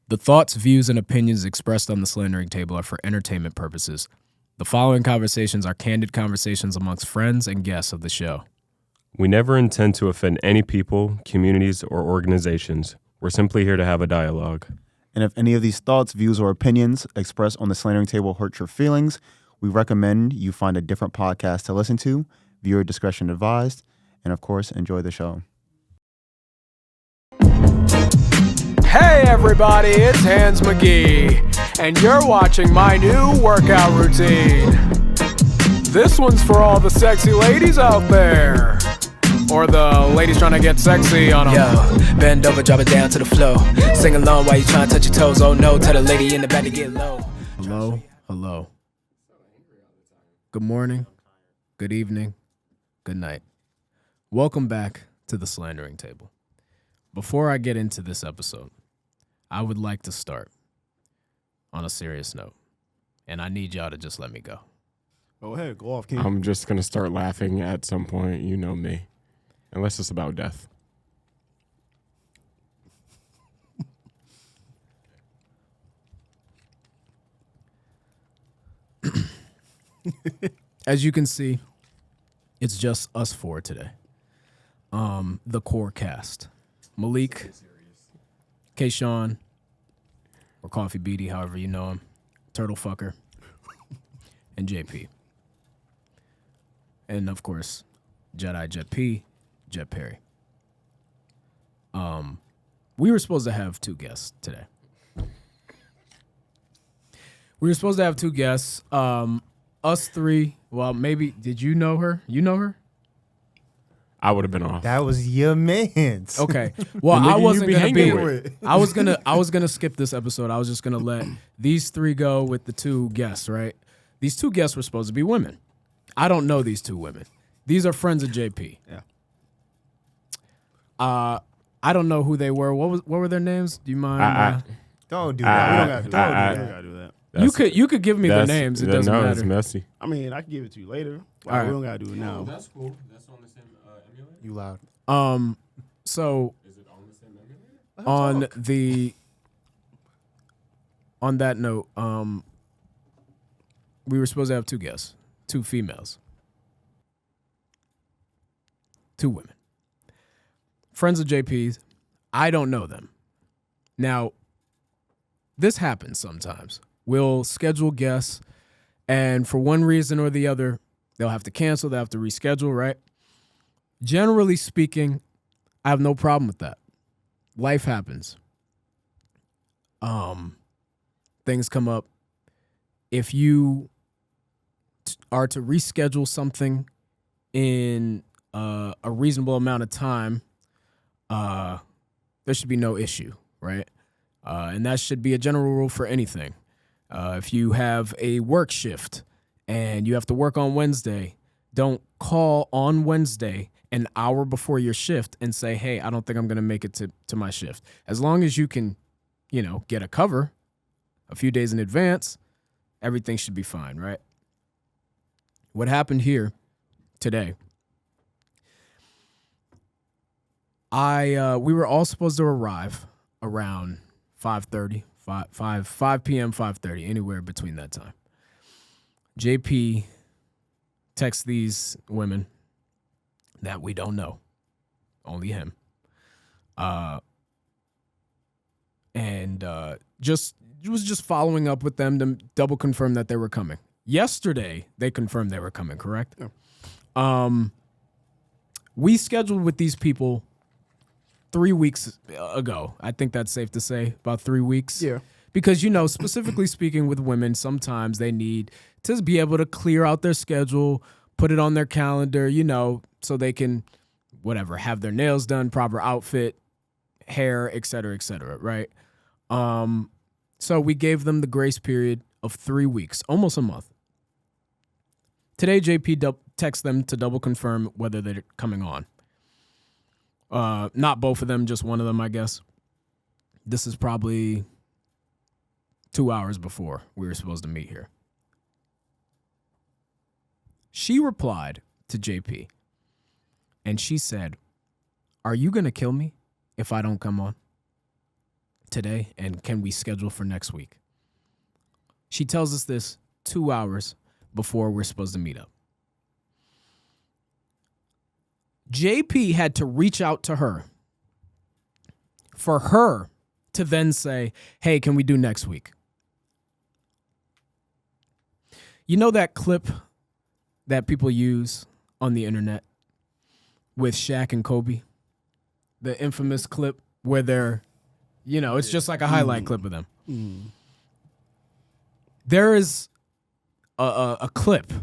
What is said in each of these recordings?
The thoughts, views, and opinions expressed on the Slandering Table are for entertainment purposes. The following conversations are candid conversations amongst friends and guests of the show. We never intend to offend any people, communities, or organizations. We're simply here to have a dialogue. And if any of these thoughts, views, or opinions expressed on the Slandering Table hurt your feelings, we recommend you find a different podcast to listen to. Viewer discretion advised. And of course, enjoy the show. Hey everybody, it's Hans McGee, and you're watching my new workout routine. This one's for all the sexy ladies out there. Or the ladies trying to get sexy on them. Yo, bend over, drop it down to the floor. Sing along while you trying to touch your toes. Oh no, tell the lady in the back to get low. Hello, hello. Good morning, good evening, good night. Welcome back to the Slandering Table. Before I get into this episode, I would like to start on a serious note, and I need y'all to just let me go. Go ahead, go off, King. I'm just going to start laughing at some point. You know me. Unless it's about death. As you can see, it's just us four today. The core cast. Maalik, Kayshawn, or Coffee Beatty, however you know him, Turtle Fucker, and JP. And of course, Jedi Jet P, Jet Perry. We were supposed to have two guests today. We were supposed to have two guests. Us three, well, maybe, did you know her? You know her? I would have been off. That was your man's. Okay. Well, The nigga I you wasn't be gonna be. hanging with. I was gonna skip this episode. I was just gonna let these three go with the two guests. Right? These two guests were supposed to be women. I don't know these two women. These are friends of JP. Yeah. I don't know who they were. What were their names? Do you mind? Don't do that. We don't gotta do that. We don't gotta do that. You could give me their names. It doesn't matter. It's messy. I mean, I can give it to you later. All right. We don't gotta do it now. That's cool. That's on the same emulator? You loud. So Is it on the same emulator? on that note, we were supposed to have two guests, two females, two women, friends of JP's. I don't know them. Now, this happens sometimes. We'll schedule guests, and for one reason or the other, they'll have to cancel, they'll have to reschedule, right? Generally speaking, I have no problem with that. Life happens. Things come up. If you are to reschedule something in a reasonable amount of time, there should be no issue, right? And that should be a general rule for anything. If you have a work shift and you have to work on Wednesday, don't call on Wednesday an hour before your shift and say, hey, I don't think I'm going to make it to my shift. As long as you can, get a cover a few days in advance, everything should be fine, right? What happened here today, we were all supposed to arrive around 5:30, 5 p.m., 5:30, anywhere between that time. JP texts these women that we don't know, only him, and was just following up with them to double confirm that they were coming. Yesterday, they confirmed they were coming, correct? Yeah. We scheduled with these people 3 weeks ago. I think that's safe to say, about 3 weeks. Yeah. Because, specifically speaking with women, sometimes they need to be able to clear out their schedule, put it on their calendar, so they can, have their nails done, proper outfit, hair, et cetera, right? So we gave them the grace period of 3 weeks, almost a month. Today, JP texts them to double confirm whether they're coming on. Not both of them, just one of them, I guess. This is probably 2 hours before we were supposed to meet here. She replied to JP, and she said, "Are you going to kill me if I don't come on?" today, and can we schedule for next week? She tells us this 2 hours before we're supposed to meet up. JP had to reach out to her for her to then say, hey, can we do next week? You know that clip that people use on the internet with Shaq and Kobe? The infamous clip where they're, it's just like a highlight clip of them. There is a clip,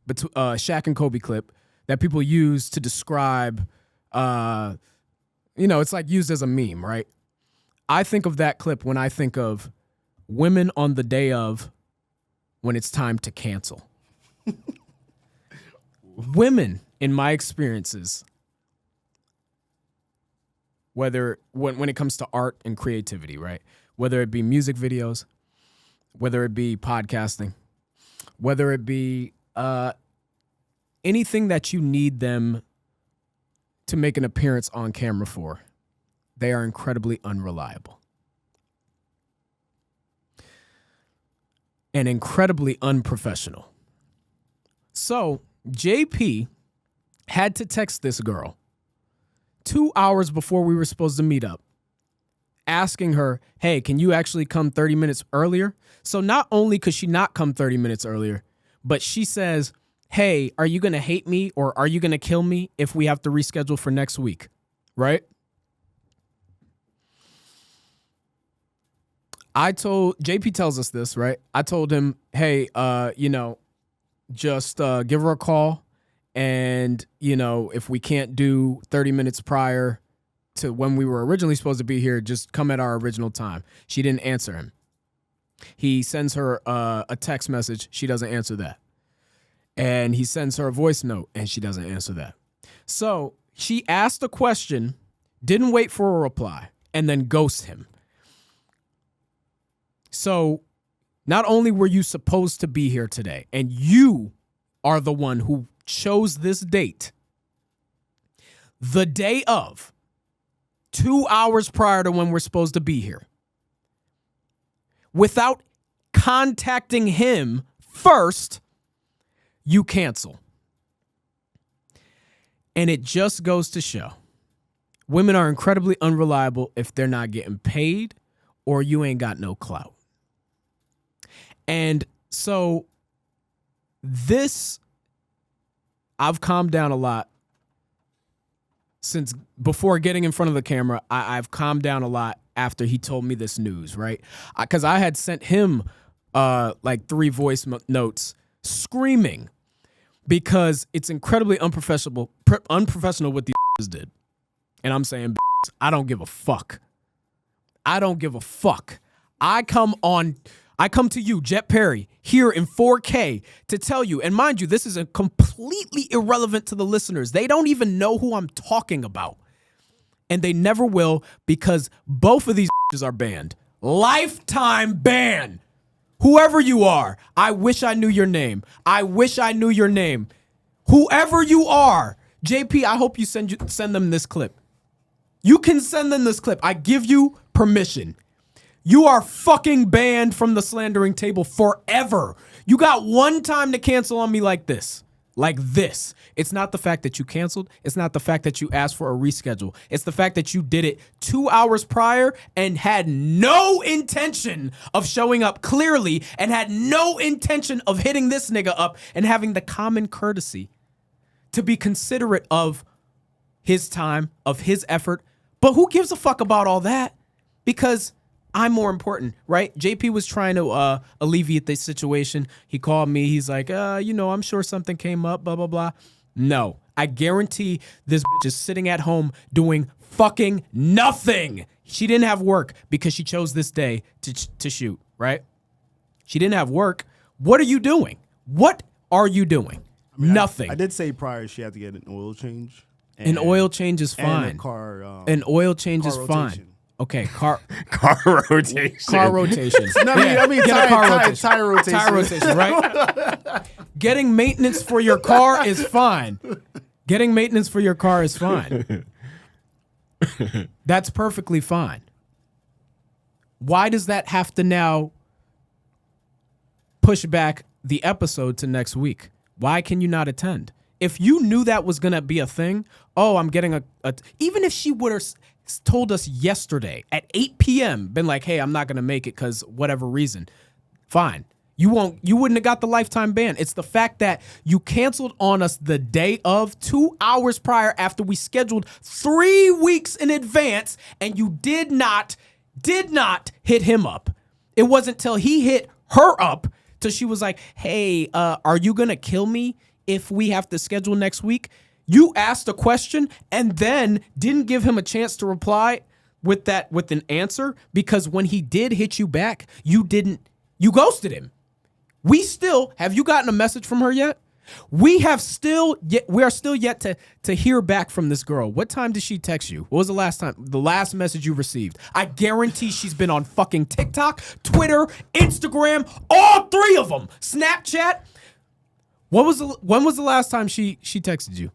Shaq and Kobe clip, that people use to describe, it's like used as a meme, right? I think of that clip when I think of women on the day of when it's time to cancel. Women, in my experiences, whether when it comes to art and creativity, right? Whether it be music videos, whether it be podcasting, whether it be anything that you need them to make an appearance on camera for, they are incredibly unreliable and incredibly unprofessional. So JP had to text this girl 2 hours before we were supposed to meet up, asking her, hey, can you actually come 30 minutes earlier? So not only could she not come 30 minutes earlier, but she says, hey, are you going to hate me or are you going to kill me if we have to reschedule for next week? Right? JP tells us this, right? I told him, hey, just give her a call. And, if we can't do 30 minutes prior to when we were originally supposed to be here, just come at our original time. She didn't answer him. He sends her a text message. She doesn't answer that. And he sends her a voice note, and she doesn't answer that. So she asked a question, didn't wait for a reply, and then ghosts him. So not only were you supposed to be here today, and you are the one who chose this date, the day of, 2 hours prior to when we're supposed to be here, without contacting him first, you cancel. And it just goes to show, women are incredibly unreliable if they're not getting paid or you ain't got no clout. And so I've calmed down a lot since before getting in front of the camera. I've calmed down a lot after he told me this news, right? Because I had sent him like 3 voice notes screaming because it's incredibly unprofessional what these did. And I'm saying, I don't give a fuck. I don't give a fuck. I come to you, Jet Perry, here in 4K to tell you, and mind you, this is completely irrelevant to the listeners. They don't even know who I'm talking about. And they never will because both of these are banned. Lifetime ban. Whoever you are, I wish I knew your name. I wish I knew your name. Whoever you are, JP, I hope you send them this clip. You can send them this clip. I give you permission. You are fucking banned from the Slandering Table forever. You got one time to cancel on me like this. Like this. It's not the fact that you canceled. It's not the fact that you asked for a reschedule. It's the fact that you did it 2 hours prior and had no intention of showing up clearly and had no intention of hitting this nigga up and having the common courtesy to be considerate of his time, of his effort. But who gives a fuck about all that? Because I'm more important, right? JP was trying to alleviate this situation. He called me. He's like, I'm sure something came up, blah, blah, blah. No, I guarantee this bitch is sitting at home doing fucking nothing. She didn't have work because she chose this day to shoot, right? She didn't have work. What are you doing? What are you doing? Nothing. I did say prior she had to get an oil change. An oil change is fine. An oil change is fine. Okay, car rotation. Car rotation. No, I mean tire rotation. Tire rotation, right? Getting maintenance for your car is fine. Getting maintenance for your car is fine. That's perfectly fine. why does that have to now push back the episode to next week? Why can you not attend? If you knew that was going to be a thing, I'm getting a even if she would have told us yesterday at 8 p.m., been like, hey, I'm not going to make it because whatever reason, fine. You wouldn't have got the lifetime ban. It's the fact that you canceled on us the day of, 2 hours prior after we scheduled 3 weeks in advance, and you did not hit him up. It wasn't till he hit her up till she was like, hey, are you going to kill me if we have to schedule next week? You asked a question and then didn't give him a chance to reply with an answer, because when he did hit you back, you ghosted him. Have you gotten a message from her yet? We are still yet to hear back from this girl. What time did she text you? What was the last message you received? I guarantee she's been on fucking TikTok, Twitter, Instagram, all 3 of them. Snapchat. When was the last time she texted you?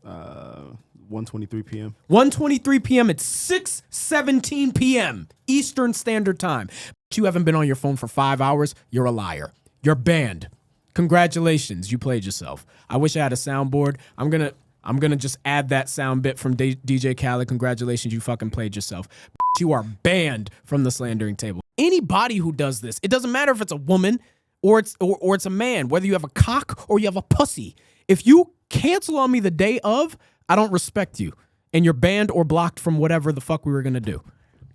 1:23 p.m. 1:23 p.m. It's 6:17 p.m. Eastern Standard Time. You haven't been on your phone for 5 hours. You're a liar. You're banned. Congratulations, you played yourself. I wish I had a soundboard. I'm gonna just add that sound bit from DJ Khaled. Congratulations, you fucking played yourself. You are banned from the Slandering Table. Anybody who does this, it doesn't matter if it's a woman or it's a man, whether you have a cock or you have a pussy. If you cancel on me the day of, I don't respect you, and you're banned or blocked from whatever the fuck we were gonna do.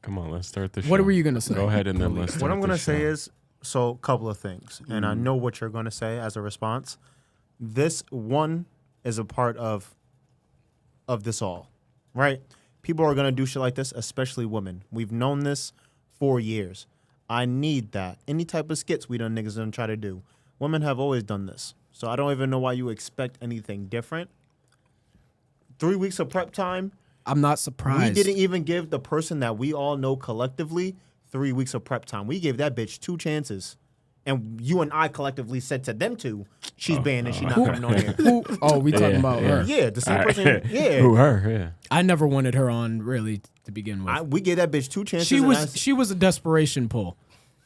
Come on, let's start the show. What were you gonna say? Go ahead and then let's start What I'm the gonna show. say is, a couple of things, and I know what you're gonna say as a response. This one is a part of this all, right? People are gonna do shit like this, especially women. We've known this for years. I need that. Any type of skits we done niggas gonna try to do. Women have always done this, so I don't even know why you expect anything different. 3 weeks of prep time. I'm not surprised. We didn't even give the person that we all know collectively 3 weeks of prep time. We gave that bitch 2 chances. And you and I collectively said to them 2, she's banned and she's not coming on here. We talking about her. Yeah, the same person. Yeah. Who, her? Yeah. I never wanted her on, really, to begin with. We gave that bitch 2 chances. She was a desperation pull.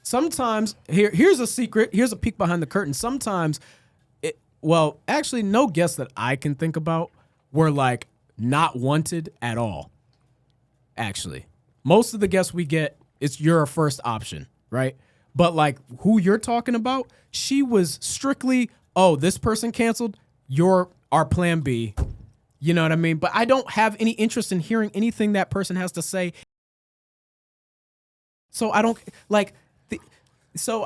Sometimes, here's a secret. Here's a peek behind the curtain. Sometimes, actually, no guests that I can think about were like not wanted at all. Actually, most of the guests we get, it's your first option, right? But like who you're talking about, she was strictly, this person canceled, you're our plan B. You know what I mean? But I don't have any interest in hearing anything that person has to say. So I don't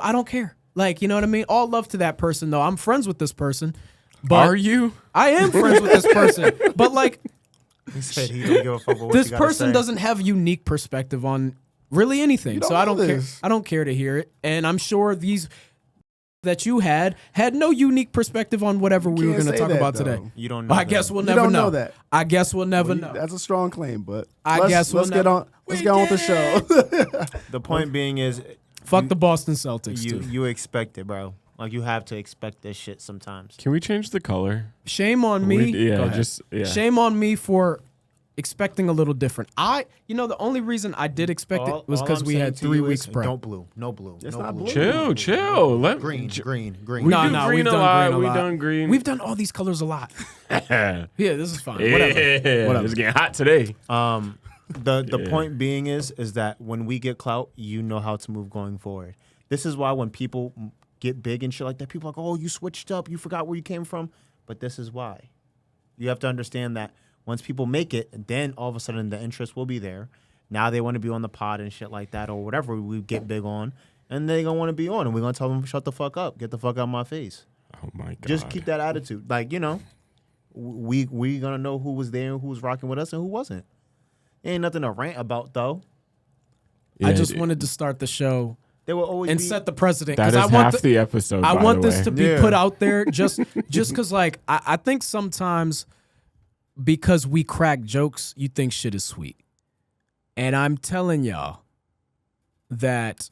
I don't care. Like, you know what I mean? All love to that person though. I'm friends with this person. But Are you? I am friends with this person. But like, He said he don't give a fuck about what this you gotta person say. doesn't have unique perspective on really anything. So I don't care. I don't care to hear it. And I'm sure these that you had no unique perspective on whatever we were going to talk about today. You don't know. I guess we'll never know that. I guess we'll never know. That's a strong claim, but let's get on with the show. The point being is, Fuck the Boston Celtics, too. you expect it, bro. Like, you have to expect this shit sometimes. Can we change the color? Shame on me. Go ahead. Yeah. Shame on me for expecting a little different. The only reason I did expect it was because we had 3 weeks prep. No blue. It's no not blue. Chill. Green. We No, do no, green we've a done lot. green a We've lot. done green. We've done all these colors a lot. yeah, Yeah, this is fine. Whatever. It's getting hot today. The point being is that when we get clout, you know how to move going forward. This is why when people get big and shit like that, people are like, oh, you switched up, you forgot where you came from. But this is why. You have to understand that once people make it, then all of a sudden the interest will be there. Now they want to be on the pod and shit like that or whatever we get big on. And they're going to want to be on. And we're going to tell them, shut the fuck up. Get the fuck out of my face. Oh, my God. Just keep that attitude. Like, we going to know who was there and who was rocking with us and who wasn't. Ain't nothing to rant about, though. I just wanted to start the show There will always and be set the precedent. That 'cause is I want half the episode, I by want the this way. to be put out there just because, like, I think sometimes because we crack jokes, you think shit is sweet. And I'm telling y'all that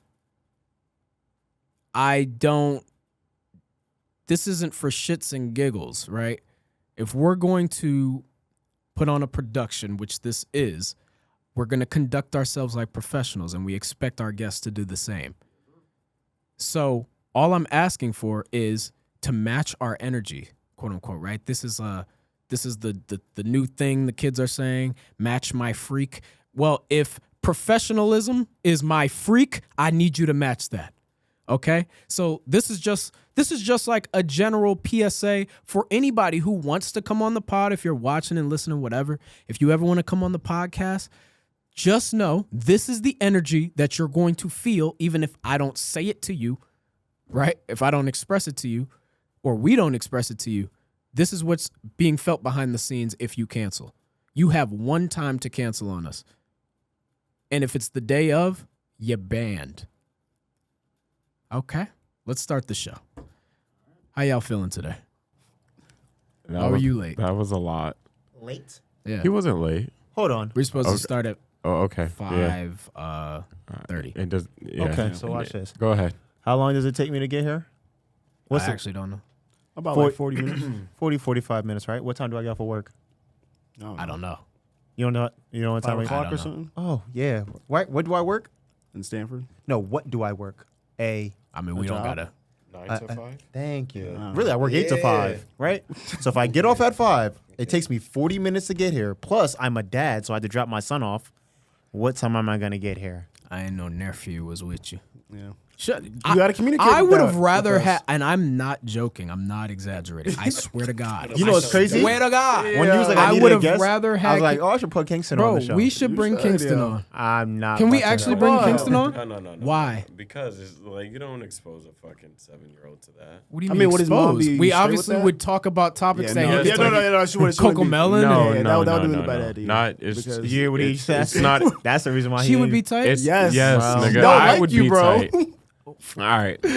this isn't for shits and giggles, right? If we're going to put on a production, which this is, We're going to conduct ourselves like professionals, and we expect our guests to do the same. So all I'm asking for is to match our energy, quote unquote, right? This is the new thing the kids are saying, match my freak. Well, if professionalism is my freak, I need you to match that. Okay? So this is just like a general PSA for anybody who wants to come on the pod. If you're watching and listening, whatever, if you ever want to come on the podcast, just know this is the energy that you're going to feel, even if I don't say it to you, right? If I don't express it to you, or we don't express it to you, this is what's being felt behind the scenes if you cancel. You have one time to cancel on us. And if it's the day of, you're banned. Okay, let's start the show. How y'all feeling today? How are you late? That was a lot. Late? Yeah. He wasn't late. Hold on. We're supposed to start at Oh, okay. 5:30. It does. Yeah. Okay, so watch this. Go ahead. How long does it take me to get here? I actually don't know. About like 40 minutes. 45 minutes, right? What time do I get for work? I don't know. You don't know? You know what time 5 I o'clock don't or know. something Oh, yeah. Right. What do I work? in Stanford. No, what do I work? I mean, we don't job? gotta. 9 to 5? Thank you. Yeah. Really, I work 8 to 5, right? So if I get off at 5, it takes me 40 minutes to get here. Plus, I'm a dad, so I had to drop my son off. What time am I going to get here? I ain't no nephew was with you. Yeah. Shut. You gotta communicate. I would have that rather with us. had, and I'm not joking. I'm not exaggerating. I swear to God. You know what's crazy? Swear to God. When you was like, I needed would a have guest, rather I had. was like, oh, I should put Kingston on bro, the show. we should bring should, Kingston yeah. on. I'm not. Can we about to actually know. bring Why? Kingston on? No. Why? Because it's like you don't expose a fucking 7-year-old to that. What do you I mean? mean, would his mom exposed? be We straight with obviously that? would talk about topics that no. he Yeah, was talking- no. She wouldn't be- Cocomelon? No, Yeah, no, that would no, be a bad no. idea. Not. It's Because- You hear what he said? It's not. That's the reason why She would be tight. It's, Yes. yes, Well, nigga. don't I like would you, be bro. tight. All right. This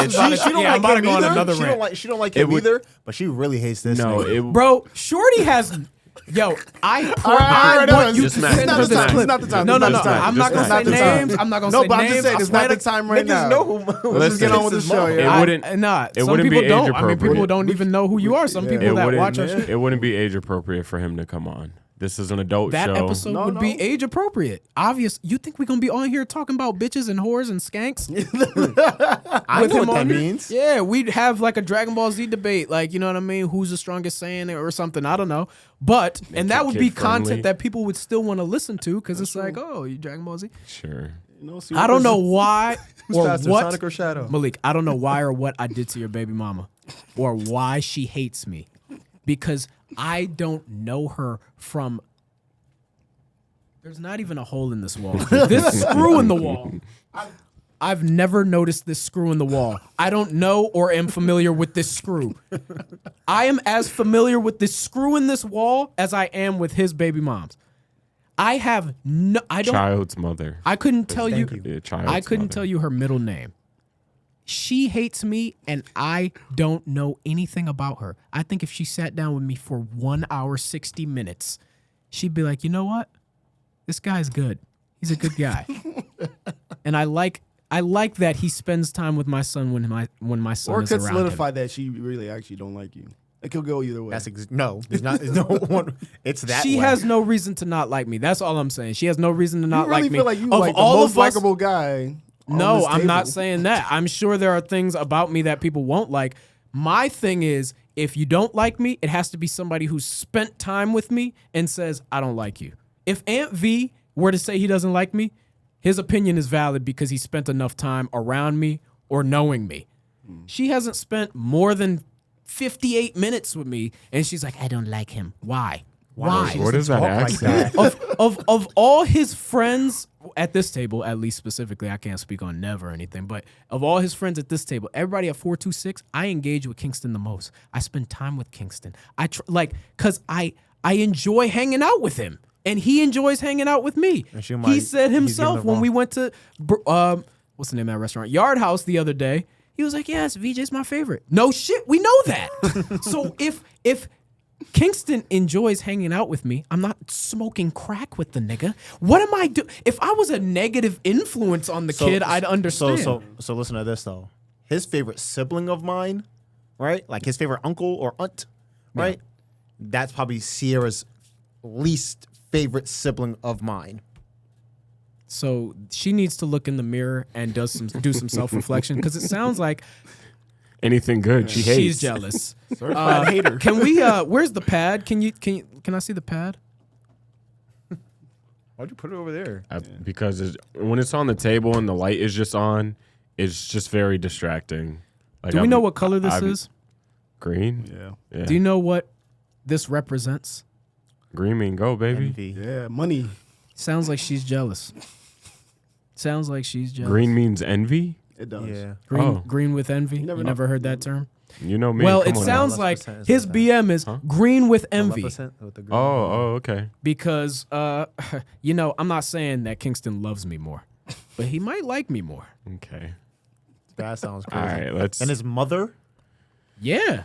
is about to- She don't yeah, I'm like about to him go on either. another She rant. don't like It him would- either. But she really hates this. No, nigga. it. Bro, Shorty has. Yo, I right, want you to Just not- send her just this not- clip. it's not the time. No, It's no, not no. the time. I'm not It's gonna say not the time. names. I'm not gonna No, say but I'm names. just saying I it's swear not the to- time right Niggas now. know who. Let's just get on with the show. It Yeah. wouldn't- Not. it Some wouldn't be people don't. age I mean, people appropriate. don't even know who you are. Some Yeah. people It that wouldn't. watch our shit. It wouldn't be age appropriate for him to come on. This is an adult That show. episode No, would no. be age appropriate. Obvious. You think we're gonna be on here talking about bitches and whores and skanks? I With know him what that on here? means. Yeah, we'd have like a Dragon Ball Z debate, like, you know what I mean? Who's the strongest Saiyan or something? I don't know. But and that would be kid-friendly. content that people would still want to listen to because it's like, oh, you Dragon Ball Z. Sure. You know, see I don't know why Who's or faster, what. Sonic or Shadow? Malik, I don't know why or what I did to your baby mama or why she hates me because I don't know her from. There's not even a hole in this wall. This screw in the wall. I've never noticed this screw in the wall. I don't know or am familiar with this screw. I am as familiar with this screw in this wall as I am with his baby mom's. I have no. I don't. Child's mother. I couldn't tell you. Yeah, child's I couldn't mother. tell you her middle name. She hates me, and I don't know anything about her. I think if she sat down with me for 1 hour, 60 minutes, she'd be like, you know what? This guy's good. He's a good guy. And I like that he spends time with my son when my son Or is could around solidify him. that she really actually don't like you. It could go either way. That's no. There's not. There's no one. It's that. She way. has no reason to not like me. That's all I'm saying. She has no reason to not you really like me. feel like you Of like the all most of us, likable guy. on no, this I'm not table. saying that. I'm sure there are things about me that people won't like. My thing is, if you don't like me, it has to be somebody who's spent time with me and says, I don't like you. If Aunt V were to say he doesn't like me, his opinion is valid because he spent enough time around me or knowing me. She hasn't spent more than 58 minutes with me, and she's like, I don't like him. Why? Why? What is that Talk like accent? that. of all his friends at this table, at least specifically, I can't speak on Nev or anything, but of all his friends at this table, everybody at 426, I engage with Kingston the most. I spend time with Kingston. Cause I enjoy hanging out with him, and he enjoys hanging out with me. And she He might- said he's himself giving it when wrong. we went to what's the name of that restaurant? Yard House the other day. He was like, "Yes, VJ's my favorite." No shit, we know that. So if Kingston enjoys hanging out with me, I'm not smoking crack with the nigga. What am I doing? If I was a negative influence on the kid, I'd understand. So listen to this though. His favorite sibling of mine, right? Like his favorite uncle or aunt, right? That's probably Sierra's least favorite sibling of mine. So she needs to look in the mirror and do some self-reflection because it sounds like Anything good, she hates. she's jealous. Certified hater. Can we? Where's the pad? Can I see the pad? Why'd you put it over there? Because when it's on the table and the light is just on, it's just very distracting. Like Do we know what color this is? Green? Yeah. Yeah. Do you know what this represents? Green mean go, baby. Envy. Yeah, money. Sounds like she's jealous. Sounds like she's jealous. Green means envy? It does. Yeah. Green with envy. You never heard that term? You know me. Well, Come it on sounds now. like 11% is his like that. BM is green with envy 11% with the green. Oh, okay. because, I'm not saying that Kingston loves me more, but he might like me more. Okay. That sounds crazy. All right, let's. And his mother? Yeah,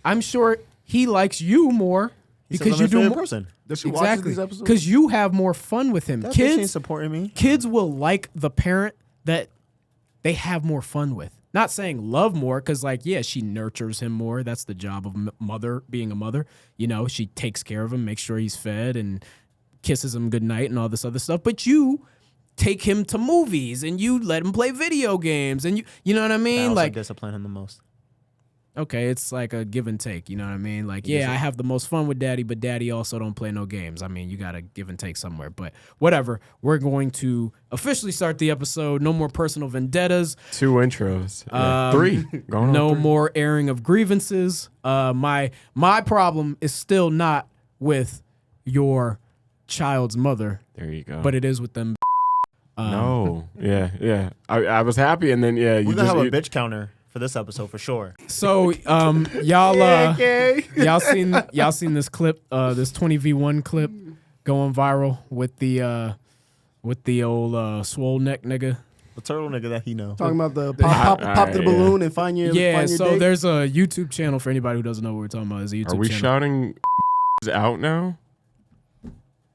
I'm sure he likes you more He says because I'm you his do favorite more. person. Does she watch Exactly, these episodes? because you have more fun with him. That bitch ain't Kids, supporting me. kids will like the parent that they have more fun with. Not saying love more, because she nurtures him more. That's the job of mother, being a mother. She takes care of him, makes sure he's fed, and kisses him goodnight and all this other stuff. But you take him to movies and you let him play video games, and you know what I I mean? also Like, discipline him the most. okay, it's like a give and take. You know what I mean? Like, I have the most fun with daddy, but daddy also don't play no games. I mean, you got to give and take somewhere. But whatever. We're going to officially start the episode. No more personal vendettas. 2 intros. Yeah. 3. Going on No 3. more airing of grievances. My problem is still not with your child's mother, There you go. but it is with them. No. Yeah. I was happy, and then, We're you going to have a just. bitch counter for this episode for sure. So y'all y'all seen this clip, this 20v1 clip going viral with the old swole neck nigga. The turtle nigga that he know. Talking about the pop the yeah. balloon and find your Yeah, find your so date? there's a YouTube channel for anybody who doesn't know what we're talking about. There's a YouTube Are we channel. shouting out now?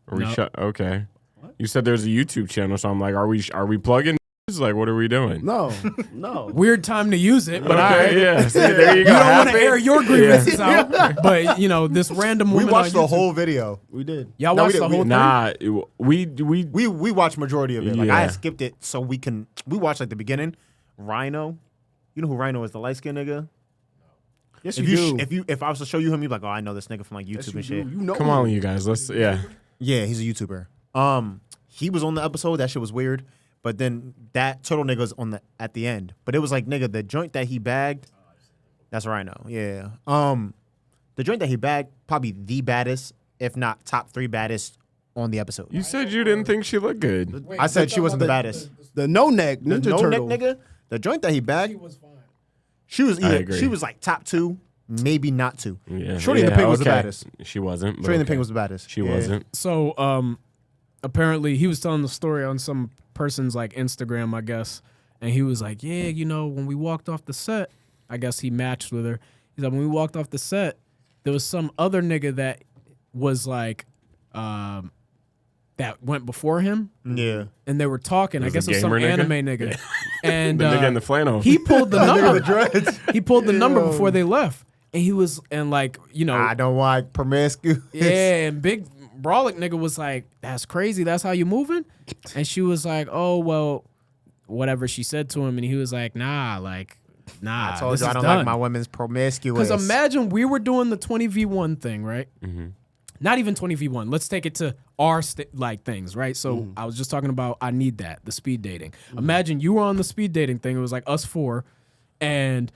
Are we No. Okay. You said there's a YouTube channel, so I'm like, are we plugging? Like, what are we doing? No. Weird time to use it, but Okay, yeah. See, there you you go. don't want to Happy? air your grievances out. But this random We woman watched on the YouTube. whole video. We did. Y'all No, we watched the didn't. whole thing. Nah, We watched majority of it. Like I Yeah. had skipped it so we watched like the beginning. Rhino. You know who Rhino is? The light skinned nigga? Yes, If you do. if I was to show you him, you'd be like, oh, I know this nigga from like YouTube Yes, and you shit. do. You know Come him. on, you guys. Let's. Yeah. Yeah, he's a YouTuber. He was on the episode. That shit was weird. But then that turtle nigga was at the end. But it was like, nigga, the joint that he bagged. That's Rhino. Yeah. The joint that he bagged, probably the baddest, if not top 3 baddest on the episode. You said you didn't think she looked good. I said she wasn't the baddest. The no neck The Ninja no Turtle. neck nigga, the joint that he bagged, she was I agree. she was like top 2, maybe not 2. Yeah. Shorty and the Pig was the baddest. She wasn't. but Shorty and the okay. Pig was the baddest. She Yeah. wasn't. So apparently he was telling the story on some person's like Instagram, I guess, and he was like, yeah, when we walked off the set, I guess he matched with her. He's like, when we walked off the set, there was some other nigga that was like that went before him, Yeah. and they were talking. I was guess a it was some gamer nigga? anime nigga, and The nigga in the flannel. he pulled the number. dreads. He pulled the number before they left, and he was I don't want promiscuous. yeah, and big Brawlic nigga was like, that's crazy. That's how you moving? And she was like, oh, well, whatever she said to him. And he was like, nah. I told this you I is don't done. like my women's promiscuous. Because imagine we were doing the 20v1 thing, right? Mm-hmm. Not even 20v1. Let's take it to our things, right? So I was just talking about I need that, the speed dating. Imagine you were on the speed dating thing. It was like us 4, and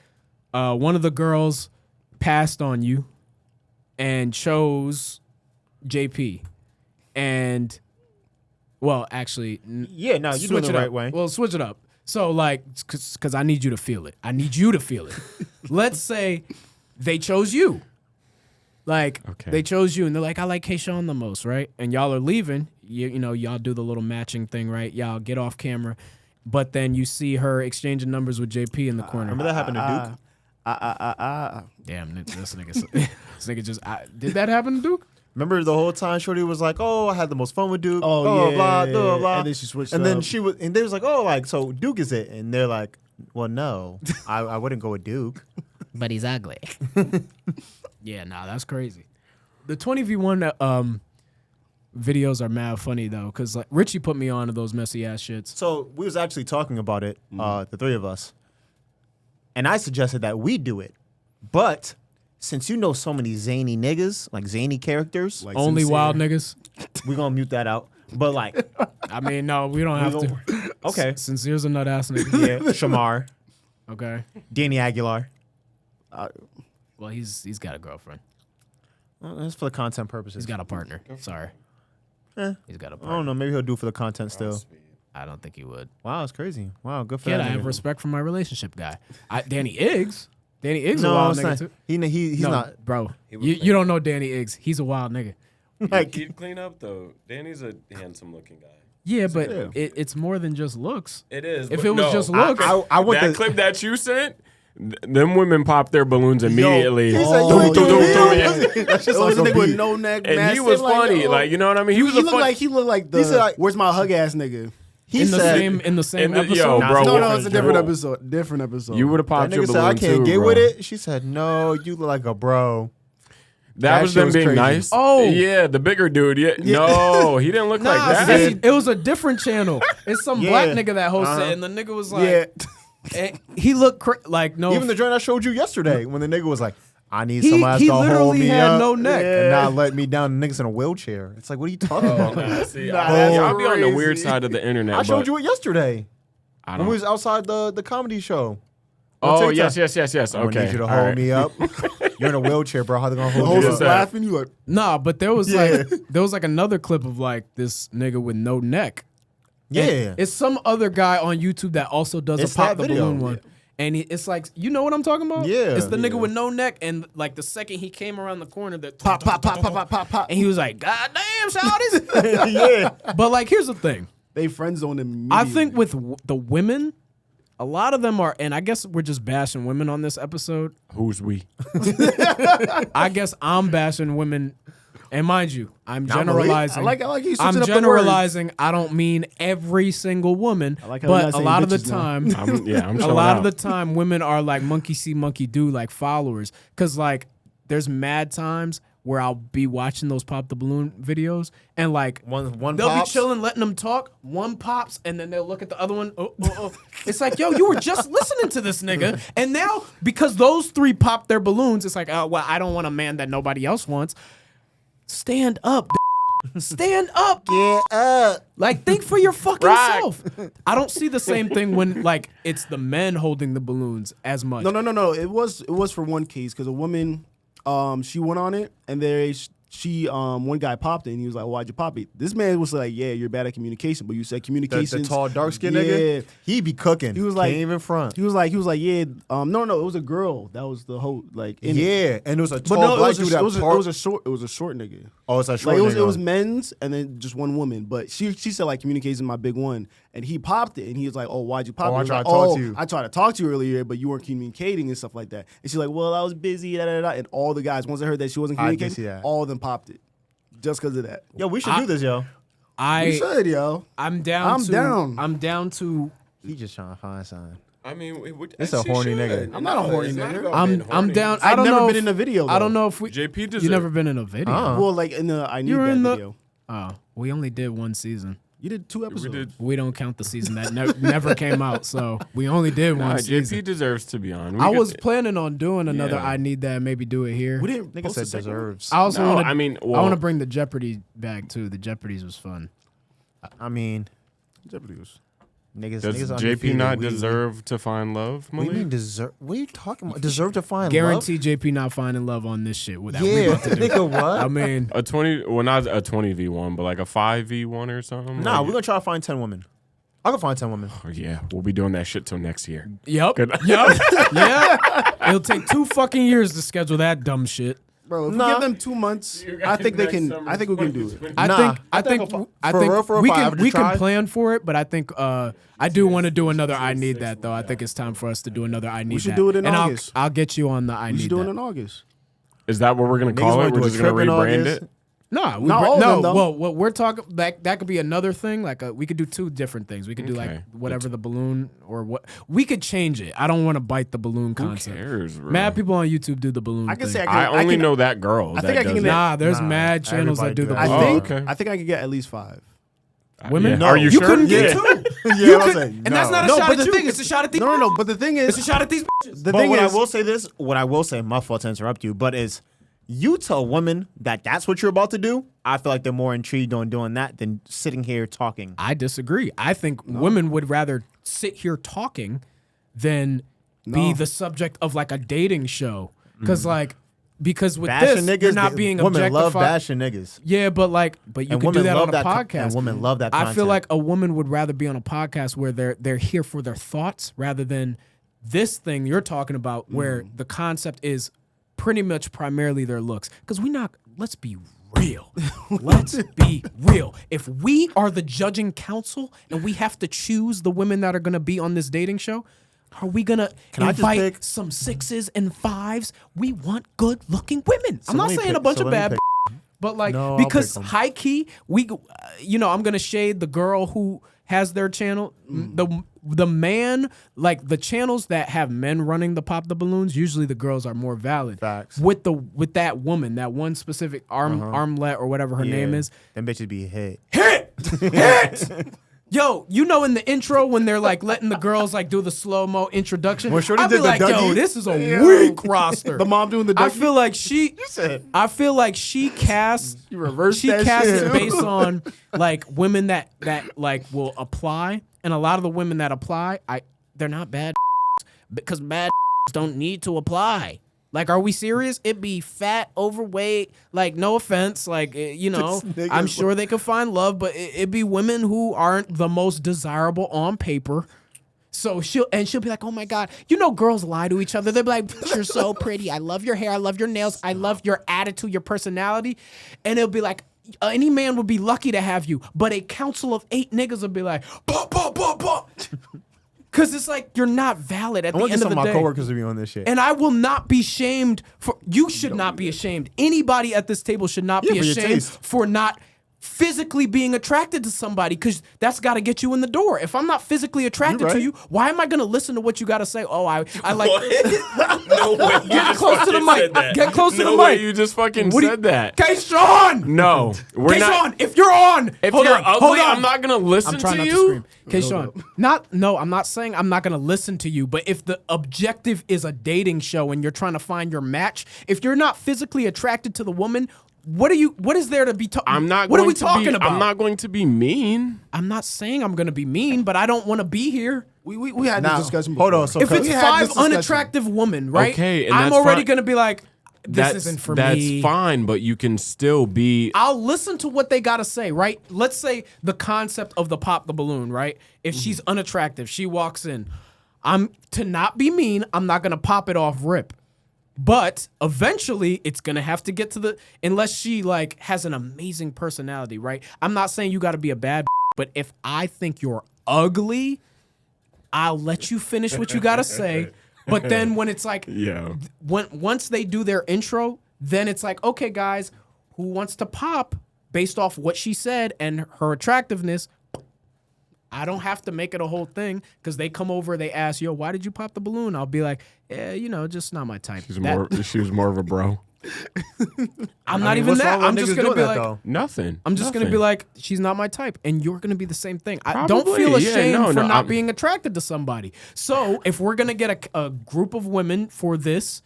one of the girls passed on you and chose JP. And, well, actually, Yeah, no, you're doing it the right way. Well, switch it up. So, because I need you to feel it. I need you to feel it. Let's say they chose you. They chose you, and they're like, I like Kayshawn the most, right? And y'all are leaving. Y'all do the little matching thing, right? Y'all get off camera. But then you see her exchanging numbers with JP in the corner. Remember that happened to Duke? Damn, this nigga just... did that happen to Duke? Remember the whole time Shorty was like, oh, I had the most fun with Duke. Oh, yeah. Blah, blah, blah. And then she switched And then up. and they was like, oh, so Duke is it? And they're like, well, no, I wouldn't go with Duke. But he's ugly. Yeah, nah, that's crazy. The 20v1, videos are mad funny though, because like Richie put me on to those messy ass shits. So we was actually talking about it, the three of us, and I suggested that we do it, but since you know so many zany niggas, like zany characters, Like Only sincere. wild niggas. we're gonna mute that out. But like, I mean, no, we don't have to. okay, Sincere's a nut ass nigga. yeah, Shamar, Okay. Danny Aguilar. Well, he's got a girlfriend. Well, that's for the content purposes. He's got a partner. Sorry. He's got a I partner. don't know. Maybe he'll do it for the content still. I don't think he would. Wow, that's crazy. Wow, good for Kid, that. I have nigga. respect for my relationship guy. Danny Iggs. Danny Iggs is a No, wild it's nigga not. too. He's No, not. bro. You don't know Danny Iggs. He's a wild nigga. Like, He'd clean up though. Danny's a handsome looking guy. Yeah, but it's more than just looks. It is. If but it was no, just looks, I want that the clip that you sent, them women popped their balloons immediately. he said, Oh, That's just It was like a a nigga with beat. no neck, And mask, he was like, funny, oh. like you know what I mean. He was a looked fun- like the He said, like- where's my hug ass nigga? He in the said, same in the- episode. yo, bro, No, what it's a was different Joel? episode. Different episode. You would have that popped your nigga said, I balloon can't too, get bro. with it. She said, no, you look like a bro. That That was shit them was being crazy. nice. Oh. yeah, the bigger dude. Yeah, no, he didn't look like that. see, it was a different channel. It's some black nigga that hosted it, and the nigga was like, Yeah. and he looked like no. Even the joint I showed you yesterday when the nigga was like, I need He- somebody he to hold literally me had up no neck. and not let me down. The nigga's in a wheelchair. It's like, what are you talking about? Nah, see, that's I'll be on the crazy. weird side of the internet. I showed but you it yesterday I when don't. we was outside the comedy show. Oh TikTok. yes. I'm gonna Okay, need you to all hold right. me up. You're in a wheelchair, bro. How they gonna The hold host you was up? laughing. You like, Nah, but there was like another clip of like this nigga with no neck. Yeah. And it's some other guy on YouTube that also does It's a pop that the video. balloon one. And it's like, you know what I'm talking about? Yeah. It's the nigga with no neck, and like the second he came around the corner, that pop, pop, pop, pop, pop, pop, pop. and he was like, God damn, shawties. Yeah. But like, here's the thing. They friend zoned him. I think with the women, a lot of them are, and I guess we're just bashing women on this episode. Who's we? I guess I'm bashing women, and mind you, I'm generalizing. I like you switching I'm up the generalizing. I don't mean every single woman, like how you're but not a saying lot of the bitches now. time, I'm a chilling lot out. of the time, women are like monkey see, monkey do, like followers. Because like, there's mad times where I'll be watching those pop the balloon videos, and like One they'll pops. be chilling, letting them talk. One pops, and then they'll look at the other one. Oh. It's like, yo, you were just listening to this nigga, and now because those three popped their balloons, it's like, oh well, I don't want a man that nobody else wants. Stand up. Stand up. Get up. Like, think for your fucking Right. self. I don't see the same thing when like it's the men holding the balloons as much. No. It was for one case because a woman, she went on it and one guy popped it and he was like, why'd you pop it? This man was like, yeah, you're bad at communication, but you said The communication. tall, dark skinned Yeah. nigga. He be cooking. He was like- Can't even front. He was like, yeah, no, it was a girl that was the whole like. In it. Yeah, and it was a But tall no, black it dude was that it parked. was a short nigga. Oh, it's a short Like it nigga. was men's and then just one woman. But she said like communication my big one, and he popped it and he was like, oh, why'd you pop Oh, it? I He was tried like, to talk to you. I tried to talk to you earlier, but you weren't communicating and stuff like that. And she's like, well, I was busy, and all the guys once they heard that she wasn't I did communicating, see that. all of them popped it just because of that. Yo, we should do this, yo. We I should, yo. I'm down. I'm to, down. I'm down to. He just trying to find something. I mean, It's a horny nigga. I'm not a horny nigga. I'm down. I I've don't never know been if- in a video. I don't though. know if we. JP You deserves. never been in a video. Well, like in the I Need You were That in the- video. Oh, we only did one season. You did 2 episodes. We did. We don't count the season that never came out, so we only did one Nah, season. JP deserves to be on. We I could- was planning on doing another Yeah. I Need That, maybe do it here. We didn't. Nigga post said a second one? deserves. I also No, want to. I mean, I well- want to bring the Jeopardy back too. The Jeopardy's was fun. I mean, Jeopardy was. niggas. Does niggas JP undefeated. not We- deserve to find love, What do you mean Maalik? deserve? What are you talking about? Deserve to find Guarantee JP not finding love on this shit. That love? we Yeah, about to do. nigga. What? I mean, A 20, well, not a 20v1, but like a 5v1 or something. Nah, like, we're gonna try to find 10 women. I can find 10 women. Oh, yeah, we'll be doing that shit till next year. yep, Good. yep, yeah. It'll take 2 fucking years to schedule that dumb shit. Bro, if Nah. we give them 2 months, I think they can. I think we can do it. I Nah, think I think we if I ever can tried- plan for it, but I think I do want to do another I Need That though. I think it's time for us to do another I Need That. should do it in and August. I'll get you on the I We Need should do That. it in August. Is that what we're gonna Niggas call wanna it? do We're a just gonna trip in rebrand August. it. No, Not all of them, though. Well, what we're talking that could be another thing. Like we could do two different things. We could do like Okay. whatever the balloon or what. We could change it. I don't want to bite the balloon concept. Who cares, bro? Mad people on YouTube do the balloon. I can thing. say I only know that girl. I think I can get Nah, there's Nah, mad channels that do the everybody balloon. do I that. think okay. I think I could get at least 5. Women? Yeah. No. Are you You sure? couldn't get Yeah. two. Yeah, You I'm could- saying, and that's no. not a No, shot but at the you. thing- It's a shot at these. No. But the thing It's a is, shot at these. the But thing what is, I will say this, what I will say, my fault to interrupt you, but is you tell women that that's what you're about to do, I feel like they're more intrigued on doing that than sitting here talking. I disagree. I think women would rather sit here talking than be No. the subject of like a dating show. Because with Bashing this, niggas, you're not being women love objectified. bashing niggas. Yeah, but you And can do women that love on a that podcast. and women love that I feel content. like a woman would rather be on a podcast where they're here for their thoughts rather than this thing you're talking about where the concept is pretty much primarily their looks. Because let's be real. Let's be real. If we are the judging council and we have to choose the women that are going to be on this dating show, are we going to I just invite pick- some 6s and 5s? We want good looking women. I'm not let me saying pick- a bunch so of let me bad pick- but like No, I'll because pick 'em. high key, I'm gonna shade the girl who has their channel. The man, like the channels that have men running the pop the balloons, usually the girls are more valid. Facts. With that woman, that one specific armlet or whatever her name Yeah. is. Them bitches be hit. Hit! Yo, in the intro when they're like letting the girls like do the slow-mo introduction, When Shorty I'd be did the like, yo, Dougie- this is a weak roster. the mom doing the I Dougie? feel like she said- casts reversed she that casts shit. it based on like women that like will apply, and a lot of the women that apply, they're not bad because bad don't need to apply. Like, are we serious? It be fat, overweight, like, no offense, like, I'm sure they could find love, but it be women who aren't the most desirable on paper. So she'll be like, oh my God, girls lie to each other. They'll be like, you're so pretty. I love your hair. I love your nails. I love your attitude, your personality. And it'll be like, any man would be lucky to have you. But a council of 8 niggas will be like, bah, bah, bah, bah. Cause it's like, you're not valid at I the want end some of of the my day. coworkers to be on this shit. And I will not be shamed for. You should not be ashamed. Anybody at this table should not be for your ashamed taste. for not physically being attracted to somebody, because that's got to get you in the door. If I'm not physically attracted to right. you, why am I going to listen to what you got to say? Oh, I like. No way. You Get just close to the fucking mic. said that. Get close to no the way mic. You just fucking What do you- said that. K-Sean! No, we're not. K-Sean, if you're on, If hold you're on, ugly, hold on. I'm not gonna listen I'm trying to not you. to scream. K-Sean, I'm not saying I'm not going to listen to you, but if the objective is a dating show and you're trying to find your match, if you're not physically attracted to the woman, what is there to be talking? I'm not. What going are we to talking be, about? I'm not going to be mean. I'm not saying I'm going to be mean, but I don't want to be here. We had Now, this discussion hold before. on, so If it's we had 5 this discussion. unattractive women, right? Okay, and I'm that's already fine. going to be like, this isn't for that's me. fine, but you can still be. I'll listen to what they got to say, right? Let's say the concept of the pop the balloon, right? If she's unattractive, she walks in. To not be mean, I'm not going to pop it off rip. But eventually it's going to have to get to unless she like has an amazing personality, right? I'm not saying you got to be a bad, but if I think you're ugly, I'll let you finish what you got to say. But then when it's like, Yeah. once they do their intro, then it's like, okay, guys, who wants to pop based off what she said and her attractiveness? I don't have to make it a whole thing because they come over, they ask, yo, why did you pop the balloon? I'll be like, yeah, just not my type. She was more of a bro. I'm not even what's that. wrong with I'm just niggas gonna doing be that, like, though? Nothing. I'm just gonna Nothing. be like, she's not my type, and you're gonna be the same thing. I don't Probably, feel yeah, ashamed no, for no, not I'm- being attracted to somebody. So if we're gonna get a group of women for this,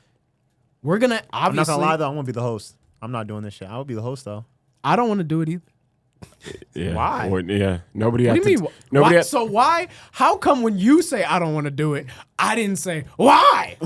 we're gonna I'm not obviously. gonna lie though, I'm gonna be the host. I'm not doing this shit. I would be the host though. I don't want to do it either. Yeah. Why? Yeah. Nobody. What do you mean? Nobody. Why? So why? How come when you say I don't want to do it, I didn't say why?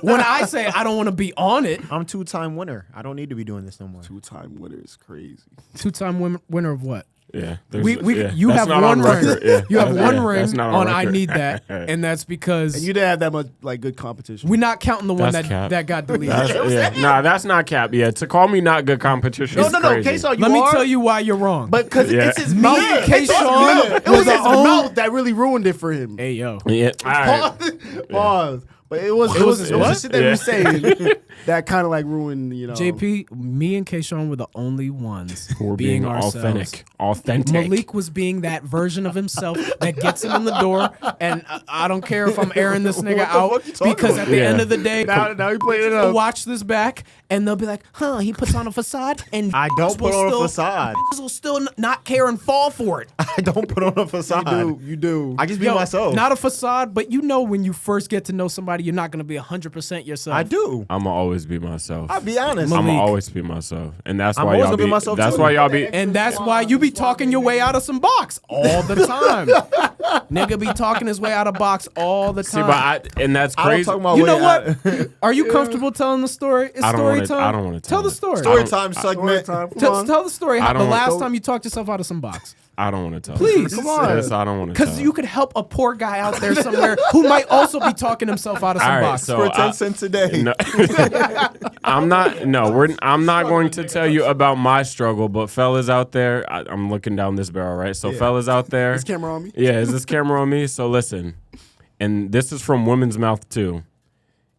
When I say I don't want to be on it, I'm 2-time winner. I don't need to be doing this no more. 2-time winner is crazy. 2-time winner of what? Yeah. You that's have not one on ring. record. Yeah. You have Yeah, one that's ring not on I record. need that, and that's because And you didn't have that much like good competition. we're not counting the one That's cap. that got deleted. Nah, that's not cap. Yeah, to call me not good competition. is no, crazy. K-Sean, you Let me are, tell you why you're wrong. but because Yeah. it's his Me, mouth. K-Sean It was was his the own- mouth that really ruined it for him. Hey yo, Yeah. All right. Pause. But it was the shit that we were saying that kind of like ruined, JP, me and Kayshawn were the only ones We're being being ourselves. authentic. Malik was being that version of himself that gets him in the door, and I don't care if I'm airing this nigga out because at the end of the day, now he played it they'll up. watch this back and they'll be like, "Huh, he puts on a facade," and I don't put on a facade. Will still not care and fall for it. I don't put on a facade. You do. I just be myself. Not a facade, but when you first get to know somebody, you're not going to be 100% yourself. I do. I'm gonna always be myself. I'll be honest. I'm gonna Malik. always be myself, and that's I'm why always y'all gonna be be. myself, That's too. why y'all be. And that's why you be talking your way out of some box all the time. Nigga be talking his way out of box all the See, time. and that's I don't crazy. talk my You way know out. what? Are you comfortable telling the story? It's I don't story wanna- time. I don't wanna tell the it. story. Story time segment. Tell the story. I The don't- last time you talked yourself out of some box. I don't want to tell. Please. Come on. Yes, I don't want to tell. Because you could help a poor guy out there somewhere who might also be talking himself out of some All right, box. so For 10 cents a day. No, I'm not. No, I'm not going to tell you about my struggle. But fellas out there, I'm looking down this barrel, right? So fellas out there, Is camera on me? yeah, is this camera on me? So listen, and this is from women's mouth too.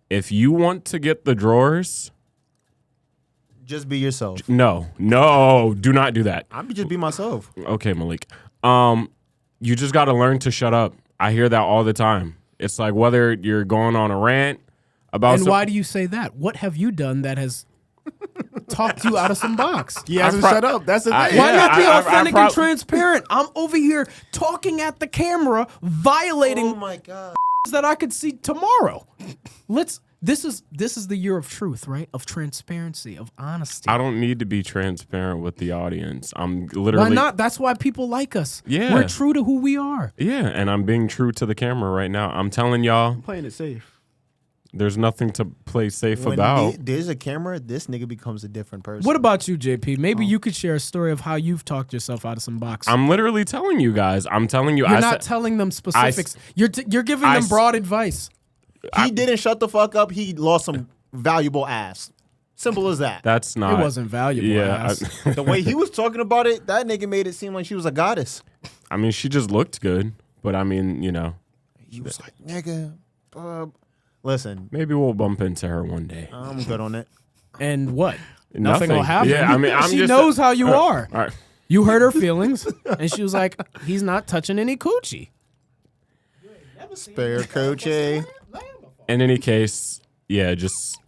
If you want to get the drawers, Just be yourself. no, do not do that. I'm just be myself. Okay, Maalik. You just got to learn to shut up. I hear that all the time. It's like whether you're going on a rant about And why do you say that? What have you done that has talked you out of some box? He hasn't pro- shut up. That's the thing. Why Yeah, not be I authentic prob- and transparent? I'm over here talking at the camera, violating my God. that I could see tomorrow. This is the year of truth, right? Of transparency, of honesty. I don't need to be transparent with the audience. I'm literally Why not? That's why people like us. Yeah. We're true to who we are. Yeah, and I'm being true to the camera right now. I'm telling y'all, Playing it safe. there's nothing to play safe When about. there's a camera, this nigga becomes a different person. What about you, JP? Maybe you could share a story of how you've talked yourself out of some box. I'm literally telling you guys. I'm telling you. You're not telling them specifics. You're giving them broad advice. He didn't shut the fuck up. He lost some valuable ass. Simple as that. That's not. It wasn't valuable. Yeah, ass. The way he was talking about it, that nigga made it seem like she was a goddess. I mean, she just looked good, but I mean, He was like, nigga, listen, Uh, maybe we'll bump into her one day. I'm good on it. And what? Nothing. will happen. Yeah, I mean, I'm she just- knows how you are. All right. You hurt her feelings, and she was like, "He's not touching any coochie." Spare coach, eh? In any case, yeah, just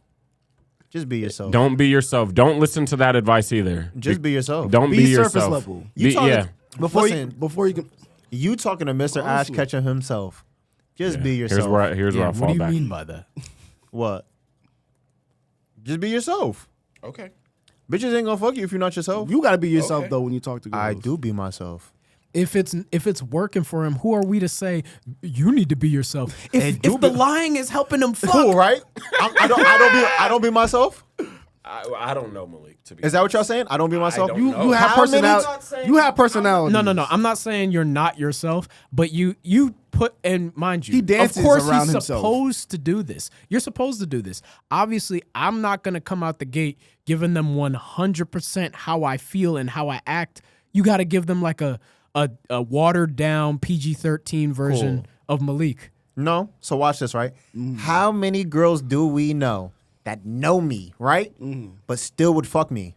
Just be yourself. don't be yourself. Don't listen to that advice either. Just be yourself. Don't Be be surface yourself. level. You talking- Yeah. Before Listen. you can. You talking to Mr. Ash Honestly. Ketchum himself. Just be yourself. Here's where I What fall do you back. mean by that? What? Just be yourself. Okay. Bitches ain't gonna fuck you if you're not yourself. You gotta be yourself though when you talk to girls. I do be myself. If it's working for him, who are we to say you need to be yourself? Hey, If the lying is helping him fuck, Cool, right? I don't be myself. I don't know, Maalik. To be Is that what y'all saying? I don't be myself. don't You know. you have How many- personality. You have personality. No. I'm not saying you're not yourself, but you put, and mind you, He dances of course around he's himself. supposed to do this. You're supposed to do this. Obviously, I'm not going to come out the gate giving them 100% how I feel and how I act. You got to give them like a watered down PG-13 version of Maalik. No. So watch this, right? How many girls do we know that know me, right? But still would fuck me?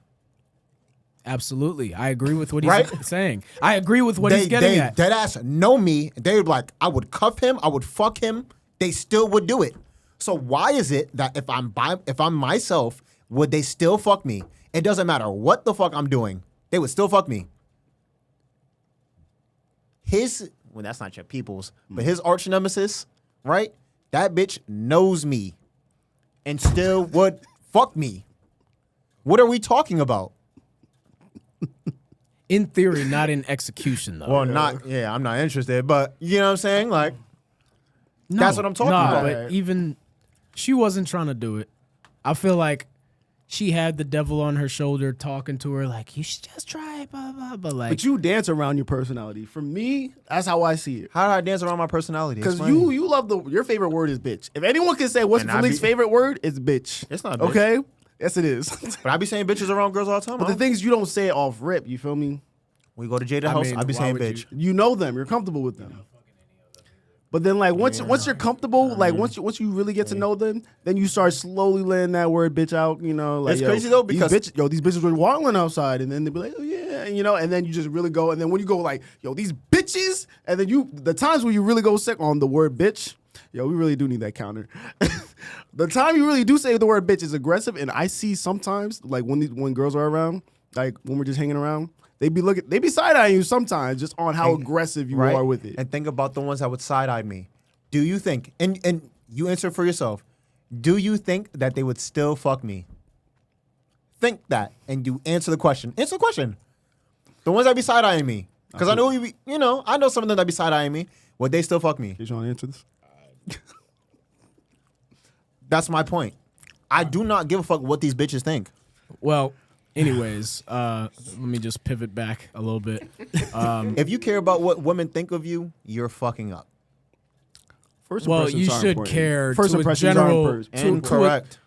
Absolutely. I agree with what he's Right? saying. I agree with what he's getting at. Dead ass know me. They would be like, I would cuff him, I would fuck him. They still would do it. So why is it that if I'm myself, would they still fuck me? It doesn't matter what the fuck I'm doing. They would still fuck me. Well, that's not your people's, but his arch nemesis, right? That bitch knows me and still would fuck me. What are we talking about? In theory, not in execution, though. Well, I'm not interested, but you know what I'm saying? Like, that's what I'm talking about. But even she wasn't trying to do it. I feel like she had the devil on her shoulder talking to her like, you should just try it, blah, blah, but like. But you dance around your personality. For me, that's how I see it. How do I dance around my personality? Because Explain. you love your favorite word is bitch. If anyone can say what's And I Malik's be- favorite word, it's bitch. It's not bitch. Okay? Yes, it is. But I be saying bitches around girls all the time. But the thing is, you don't say it off rip. You feel me? We go to Jada house, I be why saying would bitch. You know them. You're comfortable with them. But then like once you're comfortable, like once you really get to know them, then you start slowly letting that word bitch out. You know, like It's crazy though because these bitches were wilding outside, and then they be like, oh yeah, you know, and then you just really go, and then when you go like, yo, these bitches, and then the times where you really go sick on the word bitch, yo, we really do need that counter. The time you really do say the word bitch is aggressive, and I see sometimes like when girls are around, like when we're just hanging around. They be side-eyeing you sometimes just on how aggressive you are with it. And think about the ones that would side-eye me. Do you think, and you answer for yourself, do you think that they would still fuck me? Think that, and you answer the question. Answer the question. The ones that be side-eyeing me. Because I know I know some of them that be side-eyeing me. Would they still fuck me? You want to answer this? That's my point. I do not give a fuck what these bitches think. Well, anyways, let me just pivot back a little bit. If you care about what women think of you, you're fucking up. First Well, impressions you are should important. care First to a impressions general, are Incorrect.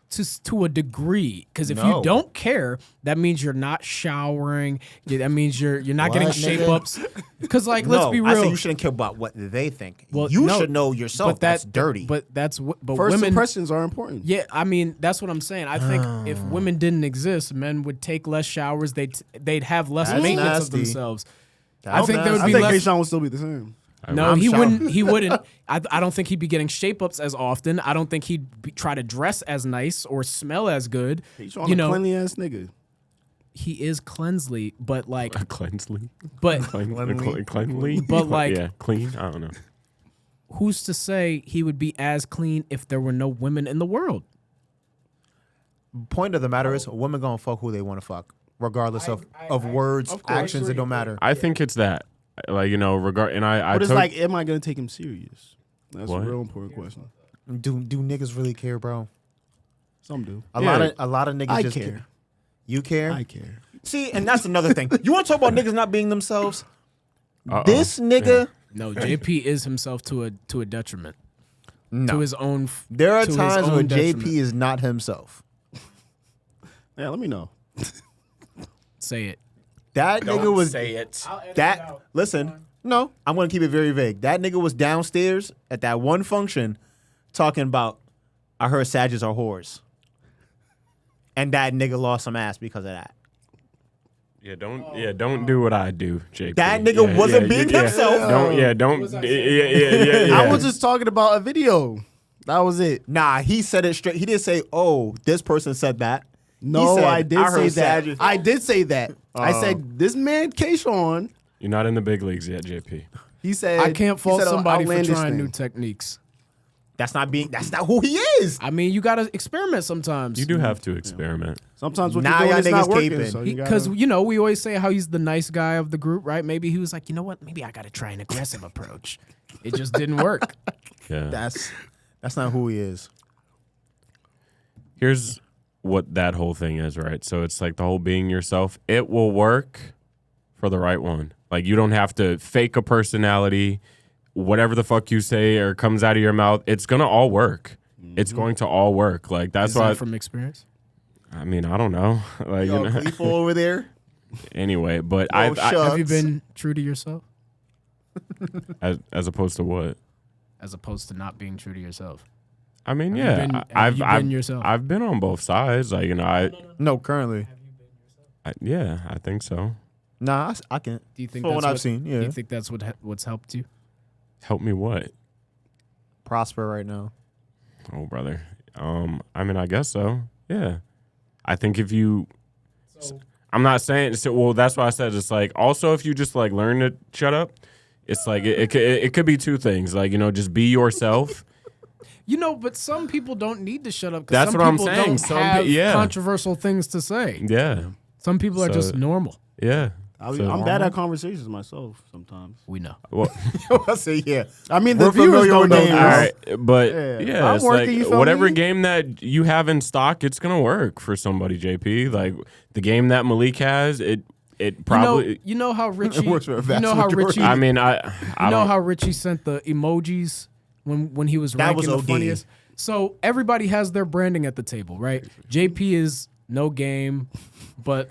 to a degree. Because if No. you don't care, that means you're not showering. That means you're not getting What, shape nigga? ups. Because like, let's No, be I say real. you shouldn't care about what they think. Well, You no, should know yourself. But That's dirty. But First women. impressions are important. Yeah, I mean that's what I'm saying. I think if women didn't exist, men would take less showers. They'd have less That's maintenance nasty. of themselves. That's I think there would I be think less. K-Sean would still be the same. No, I'm he shocked. wouldn't. He wouldn't. I don't think he'd be getting shape ups as often. I don't think he'd try to dress as nice or smell as good. K-Sean You a know, cleanly ass nigga. he is cleansly, but like, Cleansly. but Cleanly. But, like- yeah, clean. I don't know. who's to say he would be as clean if there were no women in the world? Point of the matter is, women gonna fuck who they want to fuck, regardless of words, of course. actions. It don't matter. I think it's that. Like, and I But it's took, like, am I gonna take him serious? That's What? a real important question. Do niggas really care, bro? Some do. A Yeah. lot of niggas I just care. You care? I care. See, and that's another thing. You want to talk about niggas not being themselves? Uh-oh. This nigga. No, JP is himself to a detriment. No. To his own. There are to his times own where detriment. JP is not himself. Yeah, let me know. Say it. That nigga was it. that. Listen, no, I'm gonna keep it very vague. That nigga was downstairs at that one function, talking about. I heard Sages are whores, and that nigga lost some ass because of that. Don't do what I do, JP. That nigga wasn't being himself. I was just talking about a video. That was it. Nah, he said it straight. He didn't say, "Oh, this person said that." No, He said, I did "I say heard that. Sages." I did say that. I said this man K-Sean. You're not in the big leagues yet, JP. He said I can't he fault said an somebody for outlandish trying thing. new techniques. That's not who he is. I mean, you gotta experiment sometimes. You do have to experiment. Sometimes what Nah, you're doing y'all is not niggas working. caping. So Because we always say how he's the nice guy of the group, right? Maybe he was like, you know what? Maybe I got to try an aggressive approach. It just didn't work. Yeah. That's not who he is. Here's what that whole thing is, right? So it's like the whole being yourself. It will work for the right one. Like, you don't have to fake a personality. Whatever the fuck you say or comes out of your mouth, it's gonna all work. It's going to all work. Like, that's Is why. that from experience? I mean, I don't know. Like, Yo, Gleeful over there. anyway, but Yo, I Have you Shucks. been true to yourself as opposed to what? as opposed to not being true to yourself? I mean, Have you yeah, been- I've have you been yourself? I've been on both sides. Like, No, currently. Yeah, I think so. Nah, I can't. Do you think From that's what I've what- seen, Do yeah. you think that's what's helped you? Help me what? Prosper right now. Oh, brother. I mean, I guess so. Yeah. I think if you, I'm not saying. So, well, that's why I said it's like. Also, if you just like learn to shut up, it's like it could be two things. Like, just be yourself. But some people don't need to shut up. 'Cause That's some what I'm people saying. Don't Some have yeah. controversial things to say. Yeah. Some people are So- just normal. Yeah. I'm bad at conversations myself sometimes. We know. Well, I say yeah. I mean, We're the viewers familiar don't with know. those this. all right, but Yeah. yeah, I'm it's working, you like feel whatever me? game that you have in stock, it's gonna work for somebody. JP, like the game that Maalik has, it probably. You know how Richie. works for a vast you know how majority. Richie. I mean, I You know don't. how Richie sent the emojis when he was That ranking was the OD. funniest? So everybody has their branding at the table, right? JP is no game, but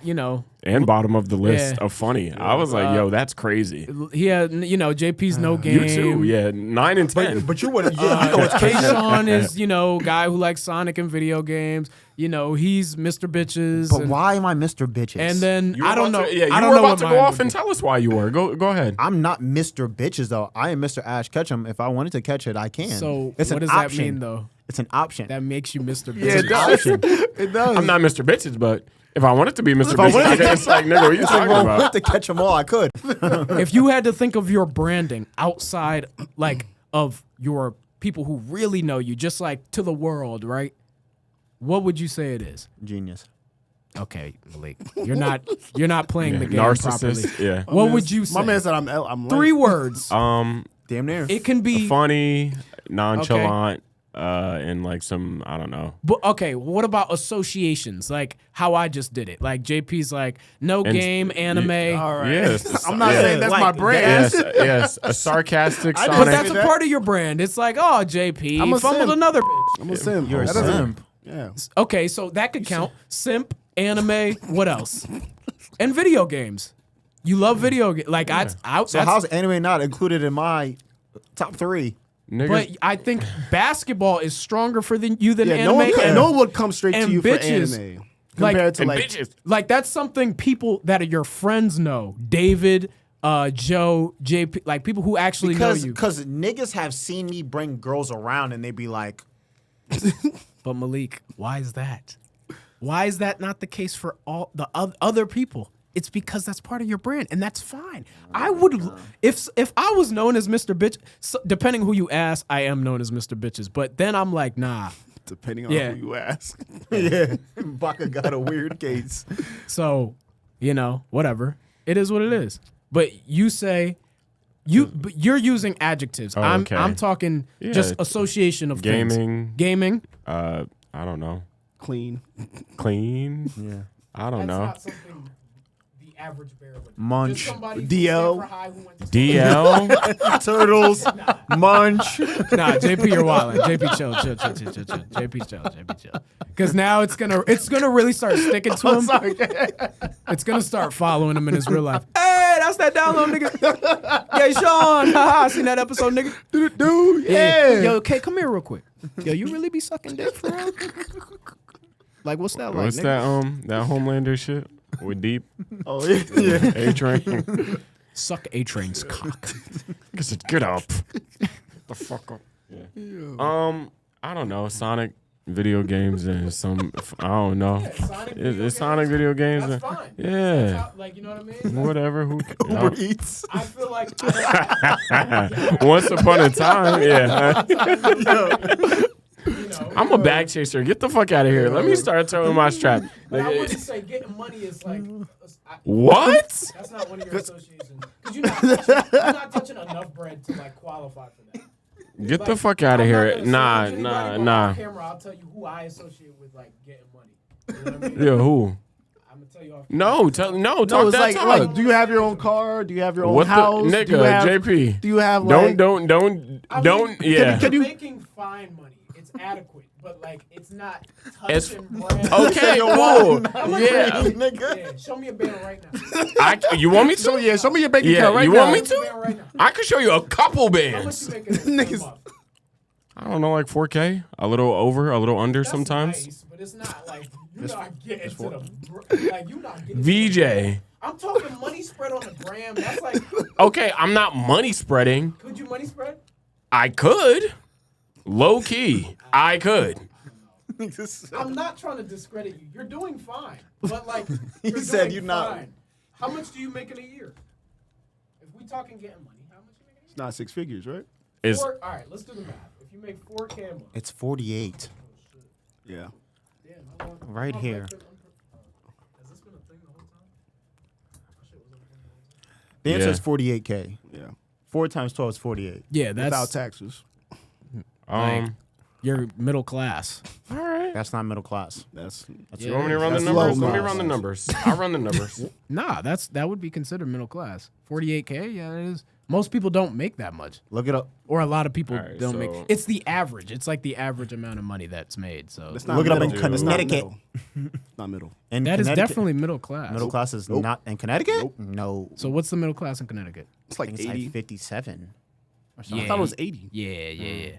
and bottom of the list Yeah. of funny. I was like, yo, that's crazy. He had, JP's no game. You too, yeah, 9 and 10. But you would, yeah, you know what's crazy. Kayshawn is, guy who likes Sonic and video games. He's Mr. Bitches. But why am I Mr. Bitches? And then You were I don't about know. to- yeah, I you don't were know about what to mine go off would and be. tell us why you were. Go ahead. I'm not Mr. Bitches though. I am Mr. Ash Ketchum. If I wanted to catch it, I can. So it's what an does that option. mean though? It's an option. That makes you Mr. Bitches. Yeah, it does. It does. I'm not Mr. Bitches, but if I wanted to be Mr. I Bitches, wanted to- it's like, nigga, what are you talking Well, I about? wanted to catch them all. I could. If you had to think of your branding outside, of your people who really know you, just like to the world, right? What would you say it is? Genius. Okay, Maalik, you're not playing the game Narcissist, properly. yeah. What would you say? My man said I'm lame. 3 words. Damn near. It can be. Funny, nonchalant, and like some, I don't know. But okay, what about associations? Like how I just did it. Like JP's like no And- game, anime. All right. Yes. I'm not yeah. saying that's Like my brand. Yes, a sarcastic I But Sonic. that's a that. part of your brand. It's like, oh, JP I'm a fumbled simp. another bitch. I'm a simp. You're a That doesn't- simp. Yeah. Okay, so that could count. Simp, anime, what else? And video games. You love video games. Like So that's, how's anime not included in my top 3? Niggas, but I think basketball is stronger for you than Yeah, anime. no one would come straight to and you bitches, for anime like- compared to and like bitches. Like that's something people that are your friends know. David, Joe, JP, like people who actually know you. Because niggas have seen me bring girls around and they be like, But Maalik, why is that? Why is that not the case for all the other people? It's because that's part of your brand, and that's fine. I would, if I was known as Mr. Bitch, depending who you ask, I am known as Mr. Bitches. But then I'm like, nah. depending on Yeah. who you ask. yeah, Baka got a weird case. So, whatever. It is what it is. But you say but you're using adjectives. Oh, I'm okay. talking Yeah. just association of Gaming. things. Gaming. I don't know. Clean. Clean. Yeah. I don't know. something the average bear would Munch. DL. DL. Turtles. Munch. Nah, JP, you're wildin'. JP, chill. JP, chill. Because now it's gonna really start sticking to him. Sorry. It's gonna start following him in his real life. Hey, that's that download, nigga. Yeah, Sean. Haha, seen that episode, nigga. Dude, yeah. Yo, okay, come here real quick. Yo, you really be sucking dick for real? Like, what's that like? What's nigga? that Homelander shit with Deep Oh, yeah. A-Train? Suck A-Train's cock. Get up. The fuck up. Yeah. I don't know. Sonic video games and some. I don't know. It's Sonic video games. That's fine. Yeah. Like, you know what I mean? Whatever. Who? Uber Eats. I feel like Once upon a time, yeah. you know, I'm a bag chaser. Get the fuck out of here. Let me start throwing my strap. but I Like, wouldn't say getting money is like what? that's not one of your associations because you're not touching enough bread to like qualify for that. Get the Like, fuck out of I'm not here. gonna say Nah, to anybody, nah, but nah. On camera, I'll tell you who I associate with like getting money. You know what I mean? Yeah, who? I'm gonna tell you off. No, talk No, that it's like, talk. do you have your own car? Do you have your own What the house? nigga, do you have, JP? Do you have like? Don't. I Don't. mean, Yeah. can you- making fine money? It's adequate, but like it's not It's- touching bread. Okay, cool. Yeah. Nigga. Yeah, show me a band right now. You want me to? So yeah, show me your bank Yeah, account right you now. want me Show me a to? band right now. I could show you a couple How much bands. you making a month? I don't know, like 4K, a little over, a little under That's sometimes. nice, but it's not like you're not getting to the like you not getting. VJ. I'm talking money spread on the gram. That's like, Okay, I'm not money spreading. could you money spread? I could. Low key. I could. I'm not trying to discredit you. You're doing fine, but like you're said doing you're not. fine. How much do you make in a year? If we talking getting money, how much you make in a year? It's not 6 figures, right? Is All right, let's do the math. If you make 4K a month, It's 48. Yeah. damn, how long? Right how long here. has this been a thing the whole time? My shit was on the whole time. The answer Yeah. is 48K. Yeah. 4 times 12 is 48. Yeah, Without that's taxes. you're middle class. all right. That's not middle class. That's You want me to run the That's numbers? low Let me class. run the numbers. I'll run the numbers. Nah, that would be considered middle class. 48K, yeah, that is. Most people don't make that much. Look it up. Or a lot of people All right, don't so- make. It's the average. It's like the average amount of money that's made. So It's not Look it up in middle. It's not Connecticut. middle. Not middle. In that is Connecticut- definitely middle class. middle class is not in Connecticut. No, So what's the middle class in Connecticut? It's I like think it's 80. like 57. Or Yeah. something. I thought it was 80. Yeah.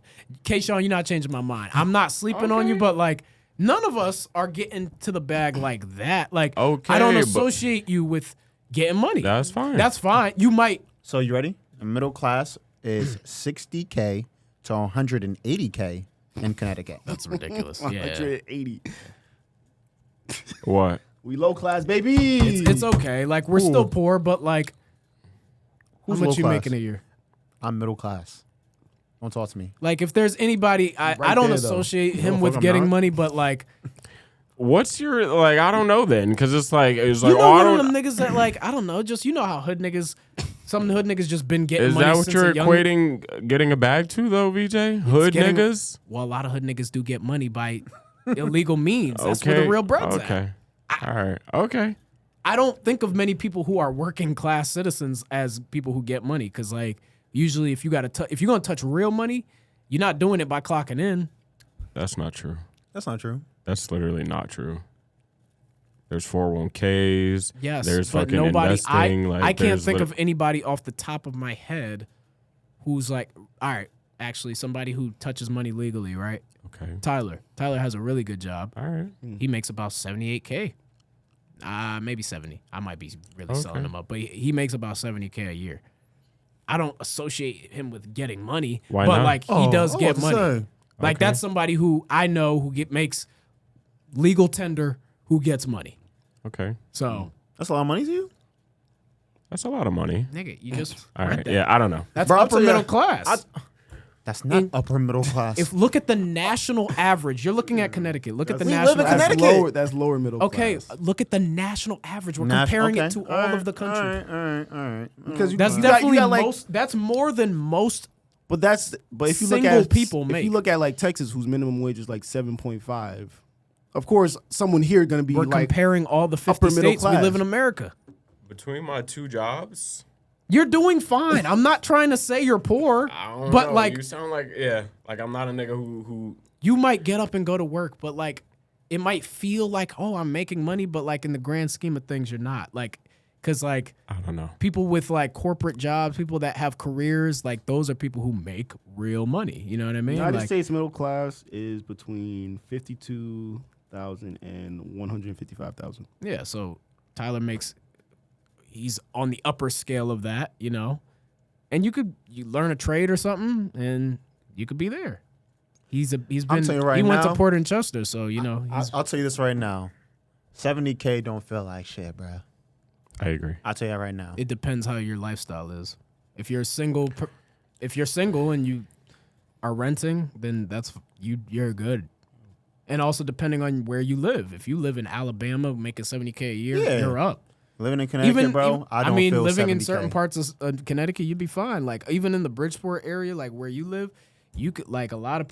K-Sean, you're not changing my mind. I'm not sleeping on you, but like none of us are getting to the bag like that. Like Okay, I don't but- associate you with getting money. That's fine. That's fine. You might. So you ready? The middle class is 60K to 180K in Connecticut. That's ridiculous. Yeah. 180. What? We low class, baby. It's okay. Like we're still poor, but like Who's how much low you class? making a year? I'm middle class. Don't talk to me. Like if there's anybody, I Right don't there, though. associate him No, with fuck, I'm getting not. money, but like What's your like? I don't know then, because it's like you oh, know I one don't. of them niggas that like I don't know, just you know how hood niggas, some hood niggas just been getting Is money. that what since you're a young, equating getting a bag to though, VJ? Hood getting- niggas. Well, a lot of hood niggas do get money by illegal means. That's where the real bread's at. Okay. All right. Okay. I don't think of many people who are working class citizens as people who get money because like usually if you got to if you're gonna touch real money, you're not doing it by clocking in. That's not true. That's not true. That's literally not true. There's 401ks. Yes, There's but fucking nobody. investing. I can't there's think of anybody off the top of my head who's like, all right, actually somebody who touches money legally, right? Okay. Tyler has a really good job. All right. He makes about 78K. Maybe 70. I might be really selling Okay. him up, but he makes about 70K a year. I don't associate him with getting money, Why but not? like he does I get was about to money. say. Like Okay. that's somebody who I know who makes legal tender who gets money. Okay. So, That's a lot of money to you. That's a lot of money. nigga, you just All read right. that. Yeah. I don't know. That's Bro, I'll upper tell you, middle class. That's not upper middle class. If look at the national average, you're looking at Connecticut. Look at the We live national in average. Connecticut. That's lower middle Okay, class. look at the national average. We're comparing it to all of the country. All right. Because you, That's you got- you definitely got, like, most. That's more than most. But if you look single at people if make. you look at like Texas, whose minimum wage is like 7.5. Of course, someone here going to be We're like comparing all the 50 upper middle states we class. live in America. Between my two jobs, You're doing fine. I'm not trying to say you're poor, I don't but know. like you sound like like I'm not a nigga who. you might get up and go to work, but like it might feel like, oh, I'm making money, but like in the grand scheme of things, you're not. Like, cause like I don't know. people with like corporate jobs, people that have careers, like those are people who make real money. You know what I mean? United Like, States middle class is between 52,000 and 155,000. yeah. So Tyler he's on the upper scale of that, you know, and you learn a trade or something, and you could be there. He's been telling you right he went to now, Port and Chester, so you know he's I'll tell you this right now. 70K don't feel like shit, bro. I agree. I'll tell you that right now. it depends how your lifestyle is. If you're single, and you are renting, then you're good. And also depending on where you live. If you live in Alabama making 70K a year, Yeah. you're up. Living in Connecticut, bro, even- I don't feel living in 70K. certain parts of Connecticut, you'd be fine. Like even in the Bridgeport area, like where you live, you could like a lot of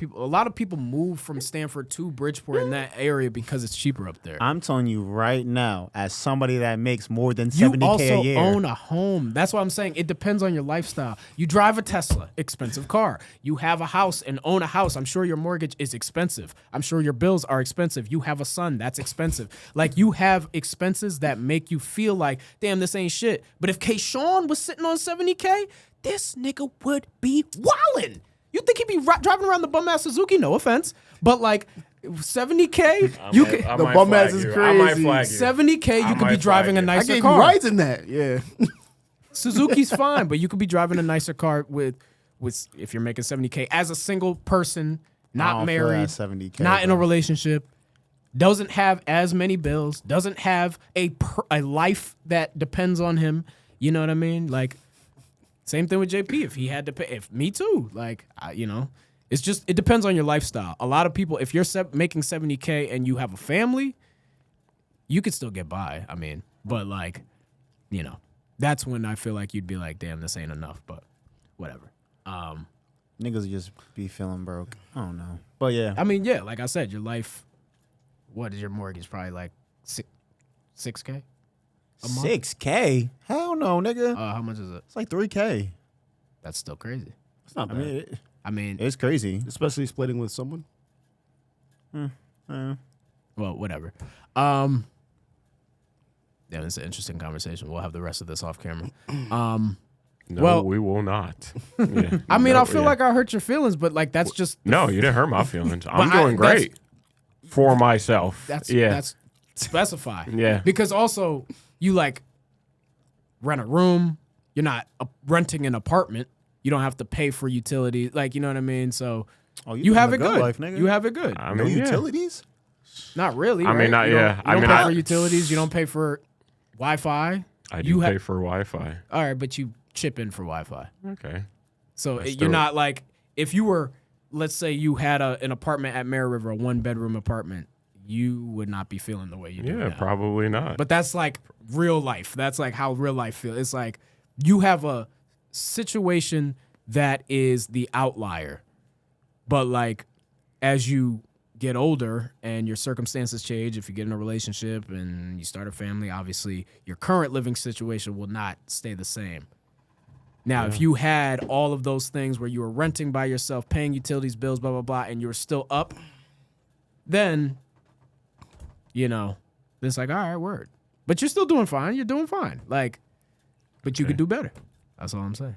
people move from Stanford to Bridgeport in that area because it's cheaper up there. I'm telling you right now, as somebody that makes more than You 70K also a year. own a home. That's what I'm saying. It depends on your lifestyle. You drive a Tesla, expensive car. You have a house and own a house. I'm sure your mortgage is expensive. I'm sure your bills are expensive. You have a son, that's expensive. Like you have expenses that make you feel like, damn, this ain't shit. But if K-Sean was sitting on 70K, this nigga would be wildin'. You think he'd be driving around the bum ass Suzuki? No offense, but like 70K, you could. The bum ass is I might crazy. flag you. 70K, you I could be might driving a flag you. I nicer gave you car. rides in that. Yeah. Suzuki's fine, but you could be driving a nicer car with if you're making 70K as a single person, I not don't feel married, that 70K, not in a bro. relationship, doesn't have as many bills, doesn't have a life that depends on him. You know what I mean? Like same thing with JP. If he had to pay, me too. Like it's just it depends on your lifestyle. A lot of people, if you're making 70K and you have a family, you could still get by. I mean, but like, that's when I feel like you'd be like, damn, this ain't enough. But whatever. Niggas just be feeling broke. I don't know. But yeah. I mean, yeah, like I said, your life. What is your mortgage? Probably like 6K. A month? 6K? Hell no, nigga. How much is it? It's like 3K. That's still crazy. It's not bad. I mean, it's crazy. Especially splitting with someone. well, whatever. Yeah, it's an interesting conversation. We'll have the rest of this off camera. No, well, we will not. Yeah. I mean, No, I feel like I hurt your feelings, but like that's just No, you didn't hurt my feelings. I'm But doing great for myself. that's specify. Yeah. Because also you like rent a room. You're not renting an apartment. You don't have to pay for utilities. Like, you know what I mean? So you have it good. Life, nigga. You have it good. I No mean, utilities? Not really. I mean, right? not- You don't- yeah. You I don't mean, pay I- for utilities. You don't pay for Wi-Fi. I do you pay for Wi-Fi. All right, but you chip in for Wi-Fi. Okay. So That's you're dope. not like, if you were, let's say you had an apartment at Mare River, a 1-bedroom apartment, you would not be feeling the way you do Yeah, now. probably not. But that's like real life. That's like how real life feels. It's like you have a situation that is the outlier. But like as you get older and your circumstances change, if you get in a relationship and you start a family, obviously your current living situation will not stay the same. Now, if you had all of those things where you were renting by yourself, paying utilities, bills, blah, blah, blah, and you were still up, then, you know, it's like, all right, word. But you're still doing fine. You're doing fine. Like, but you could do better. That's all I'm saying.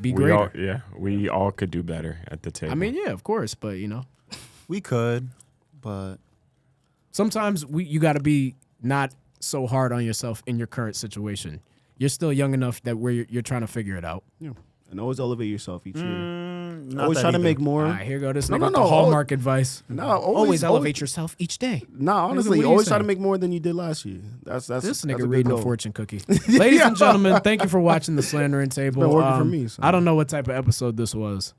Be greater. We all could do better at the table. I mean, yeah, of course. But, you know, We could, but sometimes you got to be not so hard on yourself in your current situation. You're still young enough that where you're trying to figure it out. Yeah. And always elevate yourself each year. not Always that try to either. make more. All right, here go this No, nigga no, with no, the Hallmark advice. No, Always elevate yourself each day. Nah, honestly, what are you always try to saying? make more than you did last year. That's This that's a nigga good reading a goal. fortune cookie. Ladies and gentlemen, thank you for watching the Slandering Table. been working for me, so. I don't know what type of episode this was.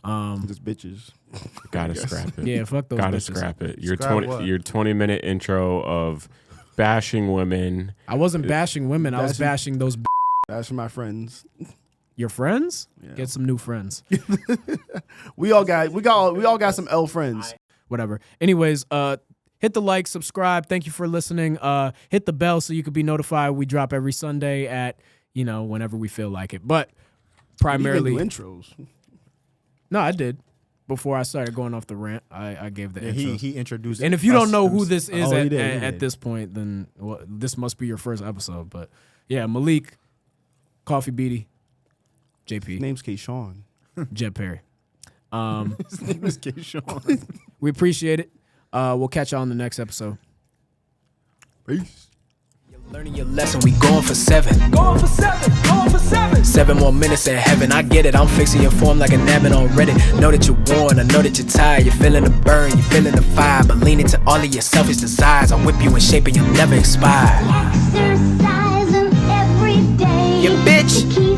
Just bitches. Gotta scrap it. Yeah, fuck those Gotta bitches. scrap it. Your Scrap what? 20-minute intro of bashing women. I wasn't bashing women. I was bashing those That's for my friends. your friends. Yeah. Get some new friends. We all got some L friends. Whatever. Anyways, hit the like, subscribe. Thank you for listening. Hit the bell so you can be notified. We drop every Sunday at whenever we feel like it. But primarily, We didn't do intros. no, I did. Before I started going off the rant, I gave the Yeah, intro. he introduced. And if you don't us know who himself. this is Oh, he at, did, he at did. this point, then this must be your first episode. But yeah, Maalik, Coffee Beatty, His JP, name's K-Sean. Jeb Perry. His name is Keyshawn. We appreciate it. We'll catch y'all on the next episode. Peace. Learning your lesson, we going for 7. Going for 7. 7 more minutes in heaven. I get it, I'm fixing your form like an admin on Reddit. Know that you're worn, I know that you're tired. You're feeling the burn, you're feeling the fire. But lean into all of your selfish desires. I'll whip you in shape and you'll never expire. Exercising every day. You bitch. To keep